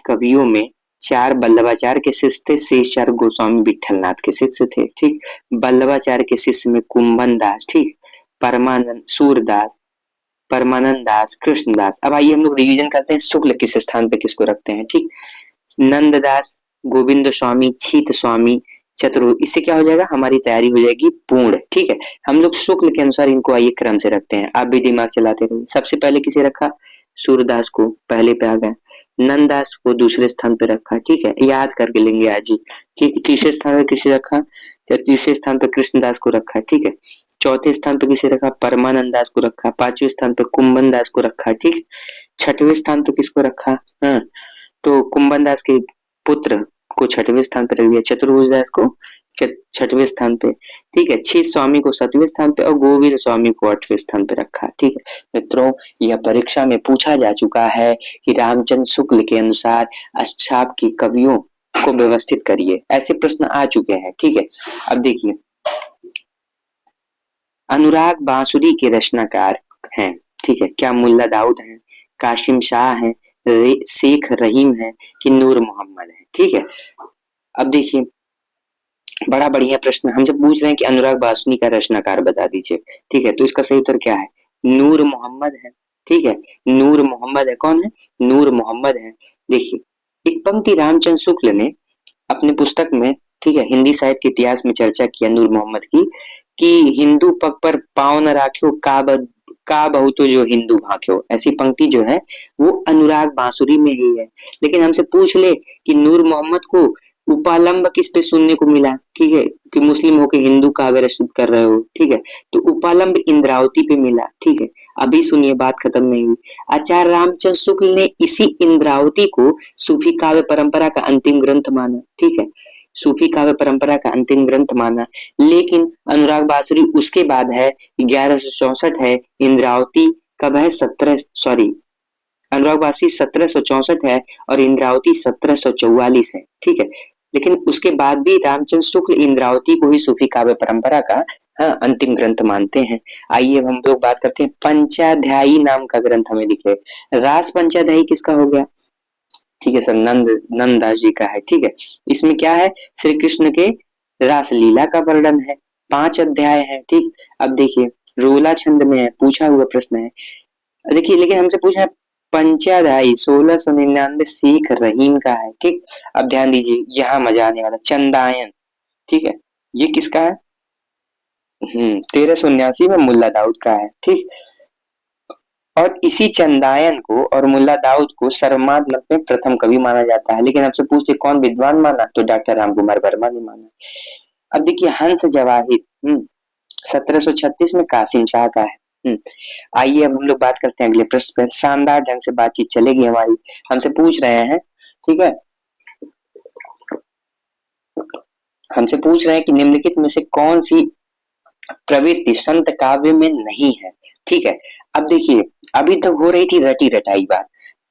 कवियों में 4 वल्लभाचार्य के शिष्य थे, शेष 4 गोस्वामी विठलनाथ के शिष्य थे, ठीक। वल्लभाचार्य के शिष्य में कुंभन दास, ठीक, परमानंद, सूरदास, परमानंद दास, कृष्णदास। अब आइए हम लोग रिवीजन करते हैं शुक्ल किस स्थान पे किसको रखते हैं, ठीक। नंददास, गोविंद स्वामी, छीत स्वामी, चतुर, इससे क्या हो जाएगा, हमारी तैयारी हो जाएगी पूर्ण, ठीक है। हम लोग शुक्ल के अनुसार इनको आइए क्रम से रखते हैं, आप भी दिमाग चलाते रहिए। सबसे पहले किसे रखा, सूरदास को पहले पे आ गए, नंददास को दूसरे स्थान पे रखा, ठीक है, याद करके लेंगे आज ही, ठीक। तीसरे स्थान पे किसे रखा, तीसरे स्थान पे कृष्णदास को रखा, ठीक है। चौथे स्थान पे किसे रखा, परमानंद दास को रखा। 5वें स्थान पे कुंभन दास को रखा, ठीक। 6वें स्थान पे किसको रखा, तो कुंभन दास के पुत्र को 6वें स्थान पे रख दिया, चतुर्भुज दास को 6वें स्थान पे, ठीक है। छीत स्वामी को 7वें स्थान पे और गोविंद स्वामी को 8वें स्थान पे रखा, ठीक है। मित्रों यह परीक्षा में पूछा जा चुका है कि रामचंद्र शुक्ल के अनुसार अष्टाप की कवियों को व्यवस्थित करिए, ऐसे प्रश्न आ चुके हैं, ठीक है। अब देखिए अनुराग बांसुरी के रचनाकार हैं, ठीक है, क्या मुल्ला दाऊद है, काशिम शाह है, शेख रहीम है कि नूर मोहम्मद है, ठीक है। अब देखिए बड़ा बढ़िया प्रश्न हमसे पूछ रहे हैं कि अनुराग बांसुरी का रचनाकार बता दीजिए, ठीक है। तो इसका सही उत्तर क्या है, नूर मोहम्मद है, ठीक है, नूर मोहम्मद है। कौन है, नूर मोहम्मद है। देखिए एक पंक्ति रामचंद्र शुक्ल ने अपने पुस्तक में, ठीक है, हिंदी साहित्य के इतिहास में चर्चा किया नूर मोहम्मद की, कि हिंदू पग पर पाँव न राख्यो का बहुतो जो हिंदू भाक्यो, ऐसी पंक्ति जो है वो अनुराग बांसुरी में ही है। लेकिन हमसे पूछ ले कि नूर मोहम्मद को उपालंब किस पे सुनने को मिला, ठीक है, कि मुस्लिम होके हिंदू काव्य रचित कर रहे हो, ठीक है, तो उपालंब इंद्रावती पे मिला, ठीक है। अभी सुनिए, बात खत्म नहीं हुई। आचार्य रामचंद्र शुक्ल ने इसी इंद्रावती को सूफी काव्य परंपरा का अंतिम ग्रंथ माना, ठीक है, सूफी काव्य परंपरा का अंतिम ग्रंथ माना। लेकिन अनुराग बांसुरी उसके बाद है, 1164 है, इंद्रावती कब है, 17, सॉरी, अनुराग बांसुरी 1764 है और इंद्रावती 1744 है, ठीक है। लेकिन उसके बाद भी रामचंद्र शुक्ल इंद्रावती को ही सूफी काव्य परंपरा का, हाँ, अंतिम ग्रंथ मानते हैं। आइए अब हम लोग बात करते हैं पंचाध्यायी नाम का ग्रंथ हमें दिखे। रास पंचाध्यायी किसका हो गया, ठीक है सर, नंददास जी का है, ठीक है। इसमें क्या है, श्री कृष्ण के रासलीला का वर्णन है, 5 अध्याय है, ठीक। अब देखिए, रोला छंद में है, पूछा हुआ प्रश्न है। देखिए, लेकिन हमसे पूछा है पंचाध्यायी 1699 शेख रहीम का है, ठीक। अब ध्यान दीजिए, यहाँ मजा आने वाला, चंदायन, ठीक है, ये किसका है, 1379 में मुल्ला दाऊद का है, ठीक। और इसी चंदायन को और मुल्ला दाऊद को सर्वमान्य मत में प्रथम कवि माना जाता है। लेकिन आपसे पूछते कौन विद्वान माना, तो डॉक्टर रामकुमार वर्मा ने माना। अब देखिए, हंस जवाहिर 1736 में कासिम शाह का है। आइए अब हम लोग बात करते हैं अगले प्रश्न पर, शानदार ढंग से बातचीत चलेगी हमारी। हमसे पूछ रहे हैं, ठीक है, हमसे पूछ रहे हैं कि निम्नलिखित में से कौन सी प्रवृत्ति संत काव्य में नहीं है, ठीक है। अब देखिए, अभी तक हो रही थी रटी रटाई बात,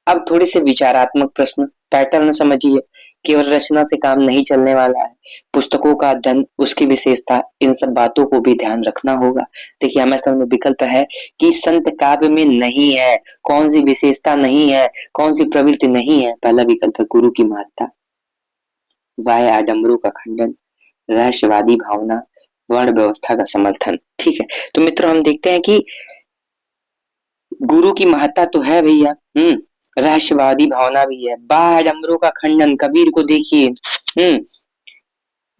अब थोड़े से विचारात्मक प्रश्न, पैटर्न समझिए। केवल रचना से काम नहीं चलने वाला है, पुस्तकों का अध्ययन, उसकी विशेषता, इन सब बातों को भी ध्यान रखना होगा। देखिए, हमारे सामने विकल्प है कि संत काव्य में नहीं है, कौन सी विशेषता नहीं है, कौन सी प्रवृत्ति नहीं है। पहला विकल्प है गुरु की महत्ता, बाह्य आडंबरों का खंडन, रहस्यवादी भावना, वर्ण व्यवस्था का समर्थन, ठीक है। तो मित्रों, हम देखते हैं कि गुरु की महत्ता तो है भैया, रहस्यवादी भावना भी है, बाह्य आडंबरों का खंडन, कबीर को देखिए,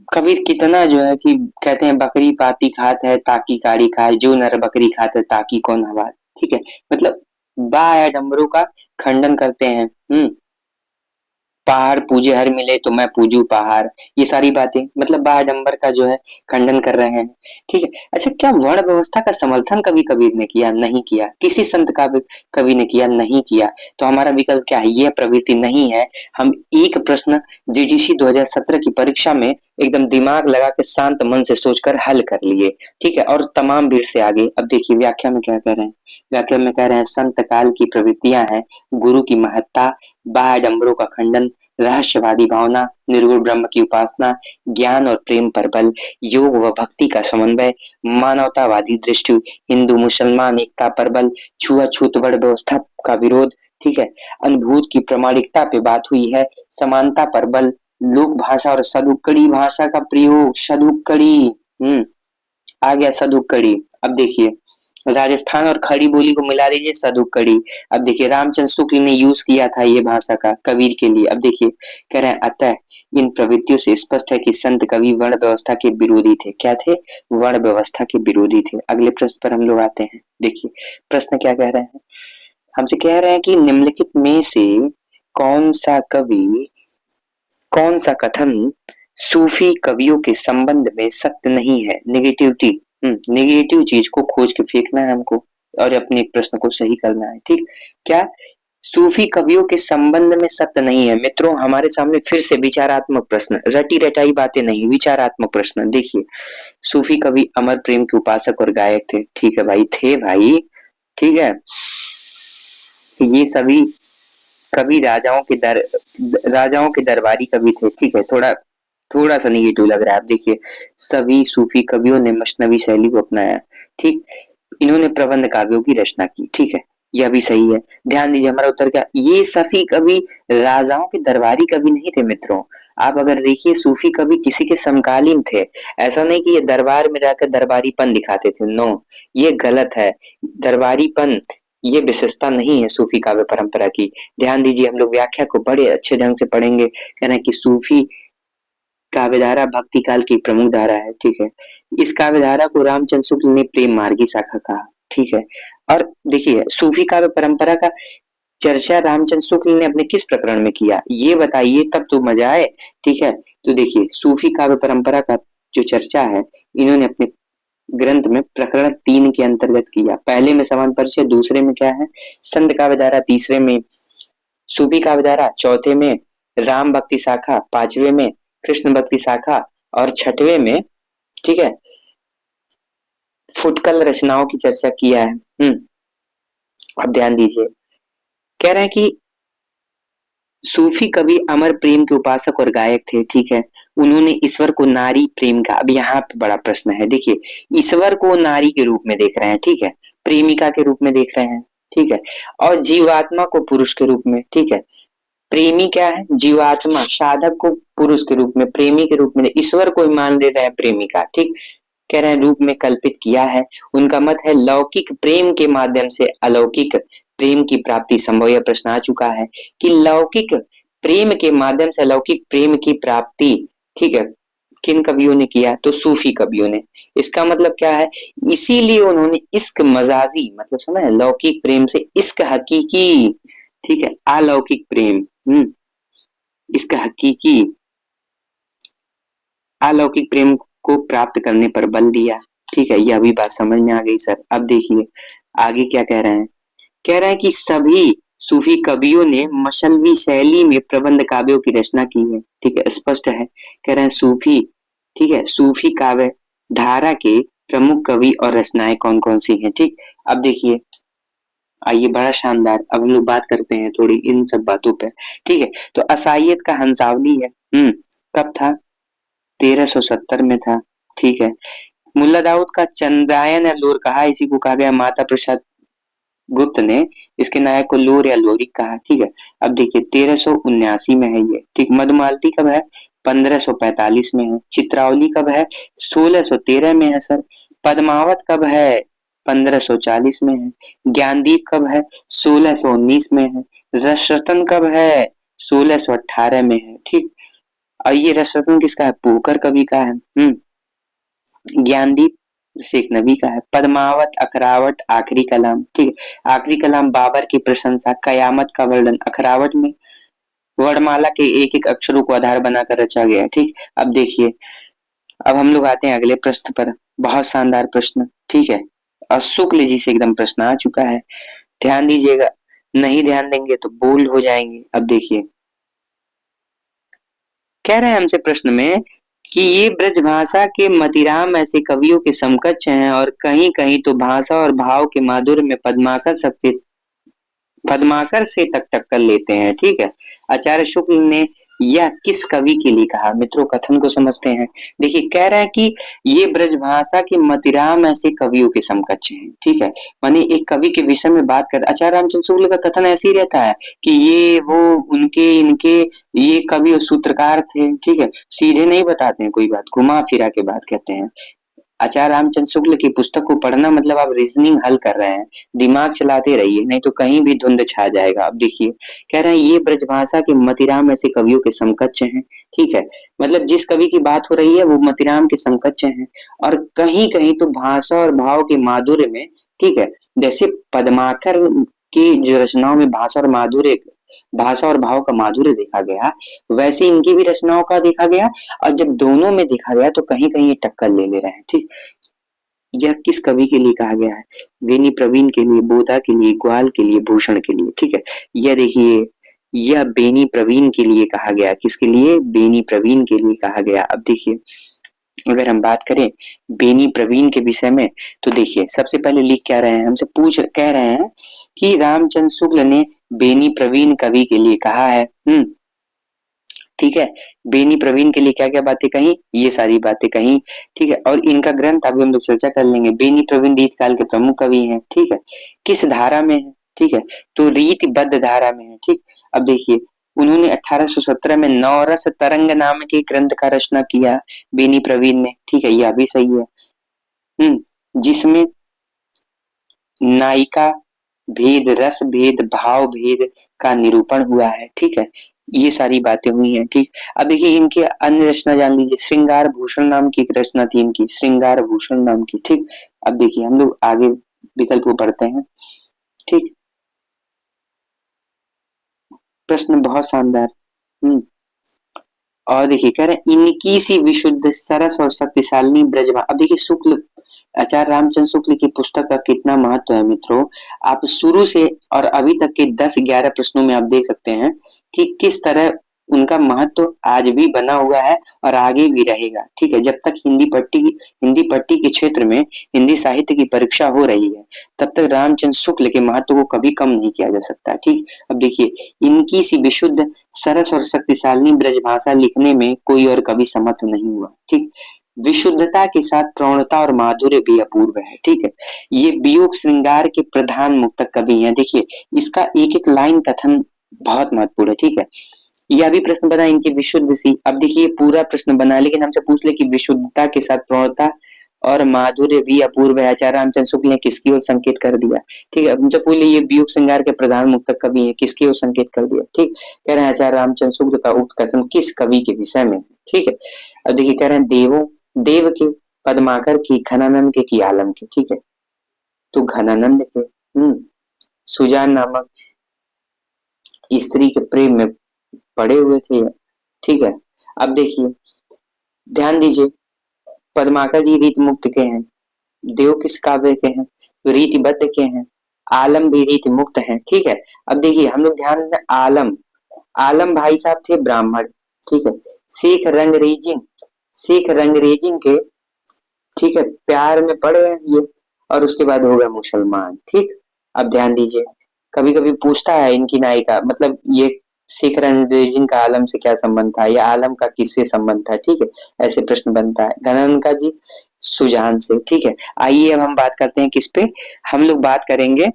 कबीर कितना जो है कि कहते हैं बकरी पाती खात है ताकि कारी खाए, जो नर बकरी खाते है ताकि कौन हवा, ठीक है। मतलब बाह्य आडंबरों का खंडन करते हैं। पहाड़ पूजे हर मिले तो मैं पूजू पहाड़, ये सारी बातें मतलब बाह्यडंबर का जो है खंडन कर रहे हैं, ठीक है। अच्छा, क्या वर्ण व्यवस्था का समर्थन कभी कबीर ने किया, नहीं किया। किसी संत का भी कवि ने किया, नहीं किया। तो हमारा विकल्प क्या है, यह प्रवृत्ति नहीं है। हम एक प्रश्न जीडीसी 2017 की परीक्षा में एकदम दिमाग लगा के शांत मन से सोचकर हल कर लिए, ठीक है, और तमाम भीड़ से आगे। अब देखिए व्याख्या में क्या कह रहे हैं, व्याख्या में कह रहे हैं संत काल की प्रवृत्तियां हैं गुरु की महत्ता, बाह्य आडंबरों का खंडन, रहस्यवादी भावना, निर्गुण ब्रह्म की उपासना, ज्ञान और प्रेम पर बल, योग व भक्ति का समन्वय, मानवतावादी दृष्टि, हिंदू मुसलमान एकता पर बल, छुआछूत वर्ण व्यवस्था का विरोध, ठीक है, अनुभूत की प्रामाणिकता पे बात हुई है, समानता पर बल, लोक भाषा और सदुक्कड़ी भाषा का प्रयोग, सदुक्कड़ी, आ गया सदुक्कड़ी। अब देखिए, राजस्थान और खड़ी बोली को मिला दीजिए, सदुक्कड़ी। अब देखिए, रामचंद्र शुक्ल ने यूज किया था ये भाषा का कबीर के लिए। अब देखिए, कह रहे हैं अतः इन प्रवृत्तियों से स्पष्ट है कि संत कवि वर्ण व्यवस्था के विरोधी थे। क्या थे, वर्ण व्यवस्था के विरोधी थे। अगले प्रश्न पर हम लोग आते हैं। देखिए प्रश्न क्या कह रहे हैं, हमसे कह रहे हैं कि निम्नलिखित में से कौन सा कवि, कौन सा कथन सूफी कवियों के संबंध में सत्य नहीं है। नेगेटिविटी, नेगेटिव चीज को खोज के फेंकना है हमको और अपने एक प्रश्न को सही करना है, ठीक। क्या सूफी कवियों के संबंध में सत्य नहीं है। मित्रों, हमारे सामने फिर से विचारात्मक प्रश्न, रटी रटाई बातें नहीं, विचारात्मक प्रश्न। देखिए, सूफी कवि अमर प्रेम के उपासक और गायक थे, ठीक है भाई, थे भाई, ठीक है। ये सभी कवि राजाओं के दरबारी कवि थे, ठीक है। थोड़ा थोड़ा सा निगेटिव लग रहा है। आप देखिए, सभी सूफी कवियों ने मसनवी शैली को अपनाया, ठीक। इन्होंने प्रबंध काव्यों की रचना की, ठीक है, यह भी सही है। ध्यान दीजिए, हमारा उत्तर क्या, ये सभी कवि राजाओं के दरबारी कवि नहीं थे मित्रों। आप अगर देखिए, सूफी कवि किसी के समकालीन थे। ऐसा नहीं कि ये दरबार में जाकर दरबारीपन दिखाते थे, नो, ये गलत है। दरबारीपन ये विशेषता नहीं है सूफी काव्य परंपरा की। ध्यान दीजिए, हम लोग व्याख्या को बड़े अच्छे ढंग से पढ़ेंगे। कहना है कि सूफी काव्यधारा भक्ति काल की प्रमुख धारा है, ठीक है। इस काव्यधारा को रामचंद्र शुक्ल ने प्रेम मार्गी शाखा कहा, ठीक है। और देखिए सूफी काव्य परंपरा का चर्चा रामचंद्र शुक्ल ने अपने किस प्रकरण में किया, ये बताइए तब तो मजा आए। ठीक है, तो देखिए सूफी काव्य परंपरा का जो चर्चा है इन्होंने अपने ग्रंथ में प्रकरण 3 के अंतर्गत किया। पहले में समान परिचय, दूसरे में क्या है संत काव्यधारा, तीसरे में सूफी काव्यधारा, चौथे में राम भक्ति शाखा, पांचवे में कृष्ण भक्ति शाखा और छठवे में ठीक है फुटकल रचनाओं की चर्चा किया है। अब ध्यान दीजिए, कह रहे हैं कि सूफी कवि अमर प्रेम के उपासक और गायक थे। ठीक है, उन्होंने ईश्वर को नारी प्रेम का, अब यहाँ पे बड़ा प्रश्न है, देखिए ईश्वर को नारी के रूप में देख रहे हैं, ठीक है, प्रेमिका के रूप में देख रहे हैं, ठीक है, और जीवात्मा को पुरुष के रूप में, ठीक है, प्रेमी क्या है जीवात्मा, साधक को पुरुष के रूप में, प्रेमी के रूप में, ईश्वर को मान ले रहे हैं प्रेमिका, ठीक, कह रहे हैं रूप में कल्पित किया है। उनका मत है लौकिक प्रेम के माध्यम से अलौकिक प्रेम की प्राप्ति संभव। यह प्रश्न आ चुका है कि लौकिक प्रेम के माध्यम से अलौकिक प्रेम की प्राप्ति, ठीक है, किन कवियों ने किया, तो सूफी कवियों ने। इसका मतलब क्या है, इसीलिए उन्होंने इश्क मजाजी, मतलब समझ लौकिक प्रेम से इश्क हकीकी, ठीक है, अलौकिक प्रेम, इसका हकीकी अलौकिक प्रेम को प्राप्त करने पर बल दिया। ठीक है, यह भी बात समझ में आ गई सर। अब देखिए आगे क्या कह रहे हैं, कह रहे हैं कि सभी सूफी कवियों ने मसलवी शैली में प्रबंध काव्यों की रचना की है। ठीक है, स्पष्ट है, कह रहे हैं सूफी, ठीक है, सूफी काव्य धारा के प्रमुख कवि और रचनाएं कौन कौन सी हैं। ठीक, अब देखिए आइए बड़ा शानदार, अब हम लोग बात करते हैं थोड़ी इन सब बातों पे। ठीक है, तो असाइयत का हंसावली है, कब था, 1370 में था। ठीक है, मुल्ला दाऊद का चंद्रायन या लोर कहा, इसी को कहा गया माता प्रसाद गुप्त ने इसके नायक को लोर या लोरिक कहा। ठीक है, अब देखिए 1379 में है ये। ठीक, मधुमालती कब है, 1545 में है। चित्रावली कब है, 1613 में है सर। पद्मावत कब है, 1540 में है। ज्ञानदीप कब है, 1619 में है। रसरतन कब है, 1618 में है। ठीक, और ये रसरत्न किसका है, पोकर कवि का है। ज्ञानदीप शेख नबी का है। पद्मावत अखरावट आखिरी कलाम, ठीक है, आखिरी कलाम बाबर की प्रशंसा, कयामत का वर्णन अखरावट में वर्णमाला के एक एक अक्षरों को आधार बनाकर रचा गया है। ठीक, अब देखिए अब हम लोग आते हैं अगले प्रश्न पर, बहुत शानदार प्रश्न। ठीक है, और शुक्ल जी से एकदम प्रश्न आ चुका है, ध्यान दीजिएगा, नहीं ध्यान देंगे तो बोल्ड हो जाएंगे। अब देखिए कह रहे हैं हमसे प्रश्न में कि ये ब्रजभाषा के मदिराम ऐसे कवियों के समकक्ष हैं और कहीं कहीं तो भाषा और भाव के माधुर्य में पद्माकर से तक टक्कर लेते हैं। ठीक है, आचार्य शुक्ल ने यह किस कवि के लिए कहा, मित्रों कथन को समझते हैं। देखिए कह रहे हैं कि ये ब्रजभाषा के मदिराम ऐसे कवियों के समकक्ष हैं। ठीक है, माने एक कवि के विषय में बात कर, आचार्य रामचंद्र शुक्ल का कथन ऐसे ही रहता है कि ये वो उनके इनके ये कवि और सूत्रकार थे। ठीक है, सीधे नहीं बताते हैं कोई बात, घुमा फिरा के बात कहते हैं। आचार्य रामचंद्र शुक्ल की पुस्तक को पढ़ना मतलब आप रीजनिंग हल कर रहे हैं, दिमाग चलाते रहिए नहीं तो कहीं भी धुंध छा जाएगा। अब देखिए कह रहे हैं ये ब्रजभाषा के मतिराम ऐसे कवियों के समकक्ष हैं। ठीक है, मतलब जिस कवि की बात हो रही है वो मतिराम के समकक्ष हैं और कहीं कहीं तो भाषा और भाव के माधुर्य में, ठीक है, जैसे पद्माकर की जो रचनाओं में भाषा और भाव का माधुर्य देखा गया, वैसे इनकी भी रचनाओं का देखा गया। और जब दोनों में देखा गया तो कहीं कहीं ये टक्कर ले ले रहे हैं। ठीक, यह किस कवि के लिए कहा गया है, वेनी प्रवीण के लिए, बोधा के लिए, ग्वाल के लिए, भूषण के लिए। ठीक है, यह देखिए यह बेनी प्रवीण के लिए कहा गया, किसके लिए, बेनी प्रवीण के लिए कहा गया। अब देखिए अगर हम बात करें बेनी प्रवीण के विषय में तो देखिए सबसे पहले लिख क्या रहे हैं, हमसे पूछ कह रहे हैं कि रामचंद्र शुक्ल ने बेनी प्रवीण कवि के लिए कहा है। ठीक है, बेनी प्रवीण के लिए क्या क्या बातें कही, ये सारी बातें कही। ठीक है, और इनका ग्रंथ अभी हम लोग चर्चा कर लेंगे। बेनी प्रवीण रीत काल के प्रमुख कवि हैं। ठीक है, किस धारा में है, ठीक है, तो रीतिबद्ध धारा में है। ठीक, अब देखिए उन्होंने 1817 में नवरस तरंग नाम के ग्रंथ का रचना किया बेनी प्रवीण ने। ठीक है, यह भी सही है। जिसमें नायिका भेद, रस भेद, भाव भेद का निरूपण हुआ है। ठीक है, ये सारी बातें हुई हैं। ठीक, अब देखिए इनके अन्य रचना जान लीजिए, श्रृंगार भूषण नाम की एक रचना थी इनकी, श्रृंगार भूषण नाम की। ठीक, अब देखिए हम लोग आगे विकल्प को पढ़ते हैं। ठीक, प्रश्न बहुत शानदार। हम्म और देखिए कह रहे हैं, इनकी सी विशुद्ध सरस और शक्तिशालिनी ब्रजभा। अब देखिए शुक्ल, आचार्य रामचंद्र शुक्ल की पुस्तक का कितना महत्व है मित्रों। आप शुरू से और अभी तक के 10-11 प्रश्नों में आप देख सकते हैं कि किस तरह उनका महत्व आज भी बना हुआ है और आगे भी रहेगा। ठीक है, जब तक हिंदी पट्टी के क्षेत्र में हिंदी साहित्य की परीक्षा हो रही है, तब तक रामचंद्र शुक्ल के महत्व को कभी कम नहीं किया जा सकता। ठीक, अब देखिए, इनकी सी विशुद्ध सरस और शक्तिशालिनी ब्रजभाषा लिखने में कोई और कवि समर्थ नहीं हुआ। ठीक, विशुद्धता के साथ प्रौढ़ता और माधुर्य भी अपूर्व है। ठीक है, ये वियोग श्रृंगार के प्रधान मुक्तक कवि हैं। देखिए, इसका एक एक लाइन कथन बहुत महत्वपूर्ण है। ठीक है, यह भी प्रश्न बना इनकी विशुद्ध सी। अब देखिए पूरा प्रश्न बना, लेकिन हमसे पूछ ले कि विशुद्धता के साथ प्रौढ़ता और माधुर्य भी अपूर्व है, आचार्य रामचंद्र शुक्ल ने किसकी ओर संकेत कर दिया। ठीक है, हमसे पूछ ले ये वियोग श्रृंगार के प्रधान मुक्तक कवि है, किसकी ओर संकेत कर दिया। ठीक, कह रहे हैं आचार्य रामचंद्र शुक्ल का उक्त कथन किस कवि के विषय में है। ठीक है, अब देखिए कह रहे हैं देव के, पद्माकर की, घनानंद के, की आलम के। ठीक है, तो घनानंद के सुजान नामक स्त्री के प्रेम में पड़े हुए थे। ठीक है, अब देखिए ध्यान दीजिए, पद्माकर जी रीति मुक्त के हैं, देव किस काव्य के हैं, रीतिबद्ध के हैं, आलम भी रीति मुक्त हैं। ठीक है, अब देखिए हम लोग ध्यान दें, आलम, आलम भाई साहब थे ब्राह्मण। ठीक है, सिख रंगरेजिंग, सिख रंगरेजिंग के, ठीक है, प्यार में पड़े हैं ये, और उसके बाद हो गए मुसलमान। ठीक, अब ध्यान दीजिए, कभी कभी पूछता है इनकी नायिका, मतलब ये सिख रणरेजिन का आलम से क्या संबंध था, या आलम का किससे संबंध था। ठीक है, ऐसे प्रश्न बनता है। घनन का जी सुजान से। ठीक है, आइए अब हम बात करते हैं किस पे, हम लोग बात करेंगे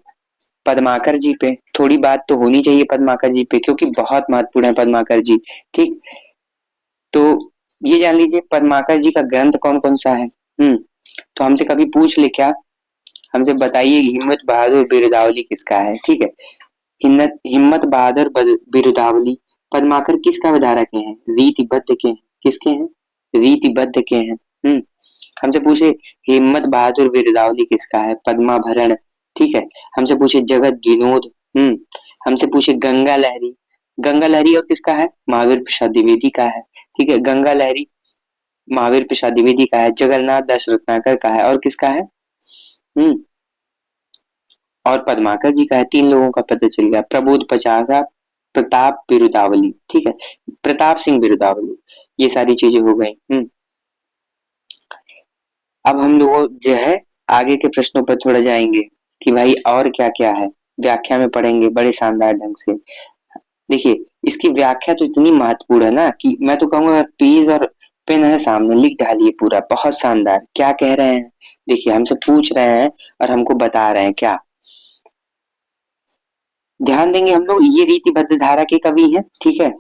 पद्माकर जी पे। थोड़ी बात तो होनी चाहिए पद्माकर जी पे, क्योंकि बहुत महत्वपूर्ण है पद्माकर जी। ठीक, तो ये जान लीजिए पद्माकर जी का ग्रंथ कौन कौन सा है। तो हमसे कभी पूछ ले क्या, हमसे बताइए हिम्मत बहादुर बिरदावली किसका है। ठीक है, हिम्मत बहादुर बिरुदावली पद्माकर किस काव्यधारा के हैं, रीतिबद्ध के हैं। किसके हैं, रीतिबद्ध के हैं। हमसे पूछे हिम्मत बहादुर बिरुदावली किसका है, पद्माभरण। ठीक है, हमसे पूछे जगत विनोद, हमसे पूछे गंगा लहरी, गंगा लहरी और किसका है, महावीर प्रसाद द्विवेदी का है। ठीक है, गंगा लहरी महावीर प्रसाद द्विवेदी का है, जगन्नाथ दास रत्नाकर का है, और किसका है, हम्म और पद्माकर जी का है। 3 लोगों का पता चल गया, प्रबोध पचासा, प्रताप बिरुदावली। ठीक है, प्रताप सिंह बिरुदावली, ये सारी चीजें हो गई। अब हम लोग जो है आगे के प्रश्नों पर थोड़ा जाएंगे कि भाई और क्या क्या है, व्याख्या में पढ़ेंगे बड़े शानदार ढंग से। देखिए, इसकी व्याख्या तो इतनी महत्वपूर्ण है ना, कि मैं तो कहूंगा पेज और पेन है सामने, लिख डालिए पूरा, बहुत शानदार। क्या कह रहे हैं, देखिए हमसे पूछ रहे हैं और हमको बता रहे हैं क्या, ध्यान देंगे हम लोग, ये रीतिबद्ध धारा के कवि हैं। ठीक है,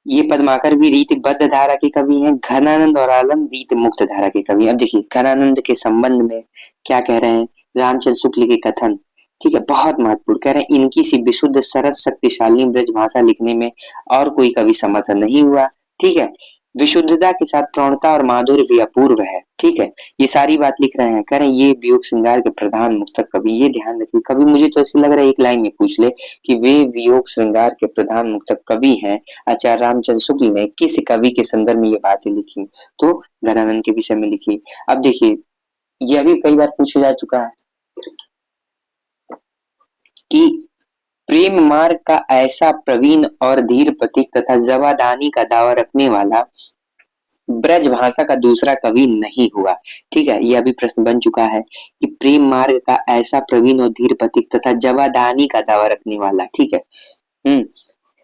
ये पद्माकर भी रीतिबद्ध धारा के कवि हैं, घनानंद और आलम रीति मुक्त धारा के कवि हैं। अब देखिए घनानंद के संबंध में क्या कह रहे हैं, रामचंद्र शुक्ल के कथन, ठीक है, बहुत महत्वपूर्ण, कह रहे हैं इनकी सी विशुद्ध सरस शक्तिशाली ब्रज भाषा लिखने में और कोई कवि समर्थ नहीं हुआ। ठीक है, विशुद्धता के साथ प्रौढ़ता और माधुर्य भी अपूर्व है। ठीक है, ये सारी बात लिख रहे हैं, कह रहे हैं ये वियोग श्रृंगार के प्रधान मुक्तक कवि। ये ध्यान रखिए, कभी मुझे तो ऐसे लग रहा है एक लाइन में पूछ ले कि वे वियोग श्रृंगार के प्रधान मुक्तक कवि हैं, आचार्य रामचंद्र शुक्ल ने किस कवि के संदर्भ में ये बातें लिखी, तो घनानंद के विषय में लिखी। अब देखिए, यह भी कई बार पूछा जा चुका है कि प्रेम मार्ग का ऐसा प्रवीण और धीर प्रतीक तथा जवादानी का दावा रखने वाला ब्रज भाषा का दूसरा कवि नहीं हुआ। ठीक है, यह भी प्रश्न बन चुका है कि प्रेम मार्ग का ऐसा प्रवीण और धीर प्रतीक तथा जवादानी का दावा रखने वाला। ठीक है, हम्म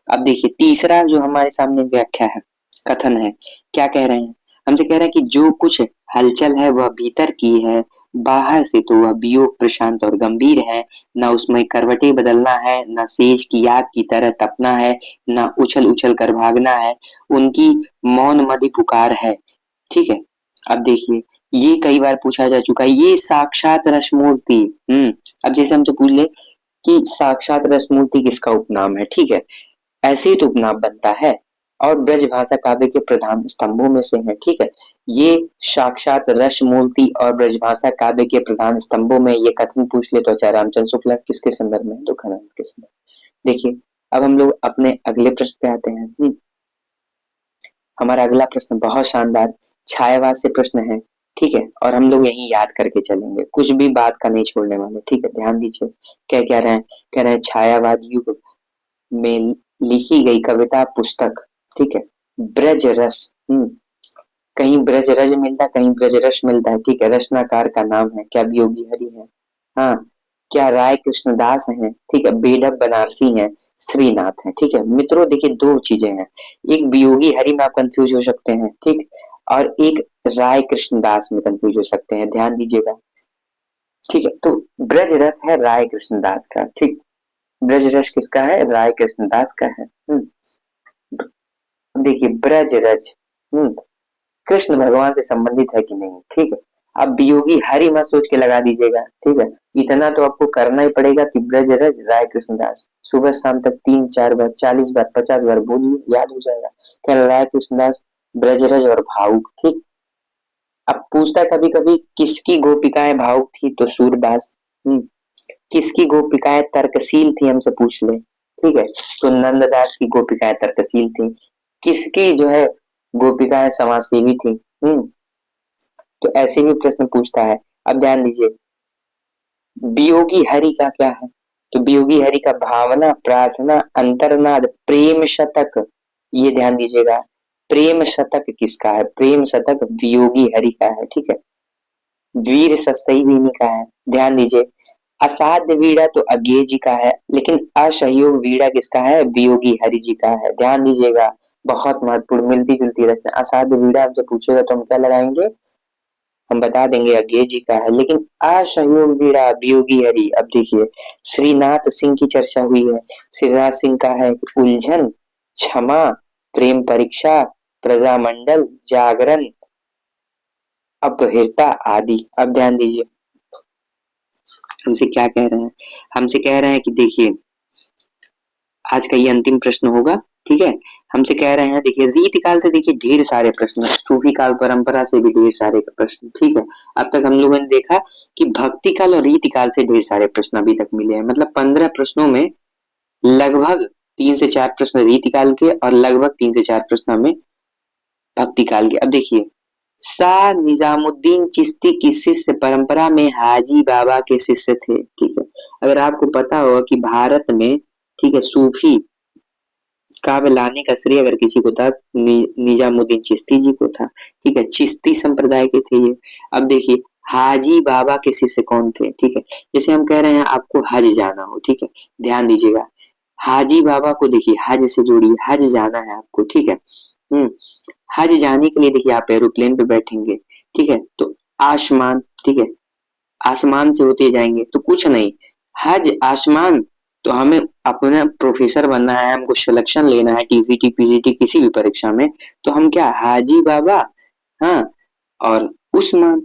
अब देखिए तीसरा जो हमारे सामने व्याख्या है, कथन है, क्या कह रहे हैं, हमसे कह रहे हैं कि जो कुछ हलचल है वह भीतर की है, बाहर से तो वह वियोग प्रशांत और गंभीर है, न उसमें करवटें बदलना है, न सेज की आग की तरह तपना है, न उछल उछल कर भागना है, उनकी मौन मधि पुकार है। ठीक है, अब देखिए ये कई बार पूछा जा चुका है, ये साक्षात रसमूर्ति। अब जैसे हमसे पूछ ले कि साक्षात रसमूर्ति किसका उपनाम है। ठीक है, ऐसे ही तो उपनाम बनता है, और ब्रजभाषा काव्य के प्रधान स्तंभों में से है। ठीक है, ये साक्षात रसमूर्ति और ब्रजभाषा काव्य के प्रधान स्तंभों में ये कथन पूछ ले तो आचार्य रामचंद्र शुक्ला किसके संदर्भ में, दुखनारायण के संदर्भ। देखिए अब हम लोग अपने अगले प्रश्न पे आते हैं। हमारा अगला प्रश्न बहुत शानदार छायावाद से प्रश्न है। ठीक है, और हम लोग यही याद करके चलेंगे, कुछ भी बात का नहीं छोड़ने वाले। ठीक है, ध्यान दीजिए क्या कह रहे हैं। कह रहे हैं छायावाद युग में लिखी गई कविता पुस्तक। ठीक है, ब्रज रस। कहीं ब्रज रज मिलता है, कहीं ब्रज रस मिलता है। ठीक है, रचनाकार का नाम है क्या, योगी हरि है। हाँ, क्या राय कृष्णदास हैं। ठीक है, बेढप बनारसी हैं, श्रीनाथ हैं। ठीक है मित्रों, देखिए दो चीजें हैं, एक वियोगी हरि में आप कंफ्यूज हो सकते हैं। ठीक, और एक राय कृष्णदास में कंफ्यूज हो सकते हैं, ध्यान दीजिएगा। ठीक है, तो ब्रज रस है राय कृष्णदास का। ठीक, ब्रज रस किसका है, राय कृष्णदास का है। देखिए ब्रज रज कृष्ण भगवान से संबंधित है कि नहीं। ठीक है, अब वियोगी हरि मत सोच के लगा दीजिएगा। ठीक है, इतना तो आपको करना ही पड़ेगा कि ब्रज रज राय कृष्णदास सुबह शाम तक 3-4 बार 40 बार 50 बार बोलिए, याद हो जाएगा। क्या राय कृष्णदास, ब्रज रज और भावुक। ठीक, अब पूछता कभी कभी किसकी गोपिकाएं भावुक थी, तो सूरदास। किसकी गोपिकाएं तर्कशील थी, हमसे पूछ ले। ठीक है, तो नंददास की गोपिकाएं तर्कशील थी। किसकी जो है गोपिकाएं समाजसेवी थी। तो ऐसे भी प्रश्न पूछता है। अब ध्यान दीजिए वियोगी हरि का क्या है, तो वियोगी हरि का भावना प्रार्थना अंतर्नाद प्रेम शतक। ये ध्यान दीजिएगा, प्रेम शतक किसका है, प्रेम शतक वियोगी हरि का है। ठीक है, वीर ससई भी का है। ध्यान दीजिए असाध्य वीड़ा तो अज्ञेय जी का है, लेकिन असहयोग वीड़ा किसका है, वियोगी हरि जी का है। ध्यान दीजिएगा, बहुत महत्वपूर्ण मिलती जुलती रचना। असाध्य वीड़ा हमसे पूछेगा तो हम क्या लगाएंगे, हम बता देंगे अज्ञेय जी का है, लेकिन असहयोग वीड़ा वियोगी हरि। अब देखिए श्रीनाथ सिंह की चर्चा हुई है, श्रीनाथ सिंह का है उलझन, क्षमा, प्रेम परीक्षा, प्रजामंडल, जागरण, अपहृता आदि। अब ध्यान दीजिए हमसे क्या कह रहे हैं, हमसे कह रहे हैं कि देखिए आज का ये अंतिम प्रश्न होगा। ठीक है, हमसे कह रहे हैं देखिए रीति काल से देखिए ढेर सारे प्रश्न, सूफी काल परंपरा से भी ढेर सारे प्रश्न। ठीक है, अब तक हम लोगों ने देखा कि भक्ति काल और रीति काल से ढेर सारे प्रश्न अभी तक मिले हैं। मतलब 15 प्रश्नों में लगभग 3 से 4 प्रश्न रीति काल के और लगभग 3 से 4 प्रश्न हमें भक्ति काल के। अब देखिए शाह निजामुद्दीन चिश्ती की शिष्य परंपरा में हाजी बाबा के शिष्य थे। ठीक है, अगर आपको पता होगा कि भारत में ठीक है सूफी काव्य लाने का श्रेय अगर किसी को था निजामुद्दीन चिश्ती जी को था। ठीक है, चिश्ती संप्रदाय के थे ये। अब देखिए हाजी बाबा के शिष्य कौन थे। ठीक है, जैसे हम कह रहे हैं आपको हज जाना हो। ठीक है, ध्यान दीजिएगा हाजी बाबा को देखिए हज से जोड़िए, हज जाना है आपको। ठीक है, हज जाने के लिए देखिए आप एरोप्लेन पे बैठेंगे। ठीक है, तो आसमान, ठीक है, आसमान से होते जाएंगे तो कुछ नहीं, हज आसमान। तो हमें अपना प्रोफेसर बनना है, हमको सिलेक्शन लेना है टीसीटी पीजीटी किसी भी परीक्षा में, तो हम क्या हाजी बाबा, हाँ, और उस्मान।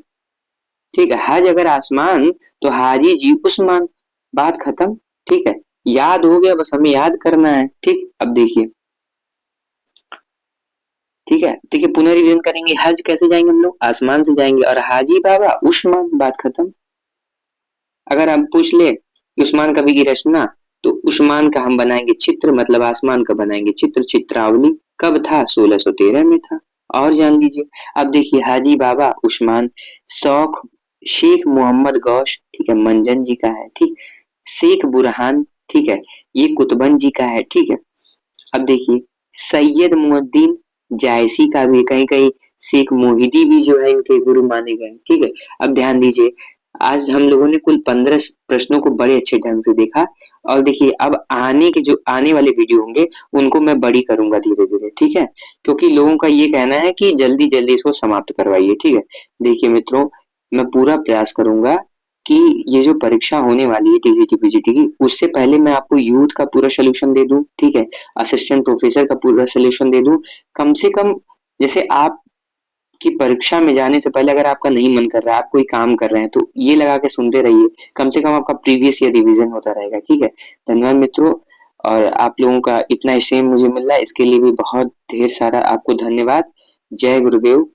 ठीक है, हज अगर आसमान तो हाजी जी उस्मान, बात खत्म। ठीक है, याद हो गया, बस हमें याद करना है। ठीक, अब देखिए ठीक है, देखिए पुनः रिवीजन करेंगे, हज कैसे जाएंगे हम लोग, आसमान से जाएंगे, और हाजी बाबा उस्मान, बात खत्म। अगर हम पूछ ले उस्मान कवि की रचना, तो उस्मान का हम बनाएंगे चित्र, मतलब आसमान का बनाएंगे चित्र, चित्रावली कब था, 1613 में था। और जान लीजिए अब देखिए हाजी बाबा उस्मान, शौक शेख मोहम्मद गौश, ठीक है, मंजन जी का है। ठीक, शेख बुरहान, ठीक है, ये कुतुबन जी का है। ठीक है, अब देखिए सैयद मुद्दीन जायसी का भी, कहीं कहीं शेख मोहिदी भी जो है इनके गुरु माने गए। ठीक है, अब ध्यान दीजिए आज हम लोगों ने कुल 15 प्रश्नों को बड़े अच्छे ढंग से देखा, और देखिए अब आने के जो आने वाले वीडियो होंगे उनको मैं बड़ी करूंगा धीरे धीरे। ठीक है, क्योंकि लोगों का ये कहना है कि जल्दी जल्दी इसको समाप्त करवाइए। ठीक है, देखिए मित्रों मैं पूरा प्रयास करूंगा कि ये जो परीक्षा होने वाली है टीजीटी पीजीटी की, उससे पहले मैं आपको यूथ का पूरा सोल्यूशन दे दूं। ठीक है, असिस्टेंट प्रोफेसर का पूरा सोल्यूशन दे दूं, कम से कम। जैसे आप की परीक्षा में जाने से पहले अगर आपका नहीं मन कर रहा है, आप कोई काम कर रहे हैं, तो ये लगा के सुनते रहिए, कम से कम आपका प्रीवियस ईयर रिवीजन होता रहेगा। ठीक है, धन्यवाद मित्रों, और आप लोगों का इतना स्नेह मुझे मिल रहा है इसके लिए भी बहुत ढेर सारा आपको धन्यवाद। जय गुरुदेव।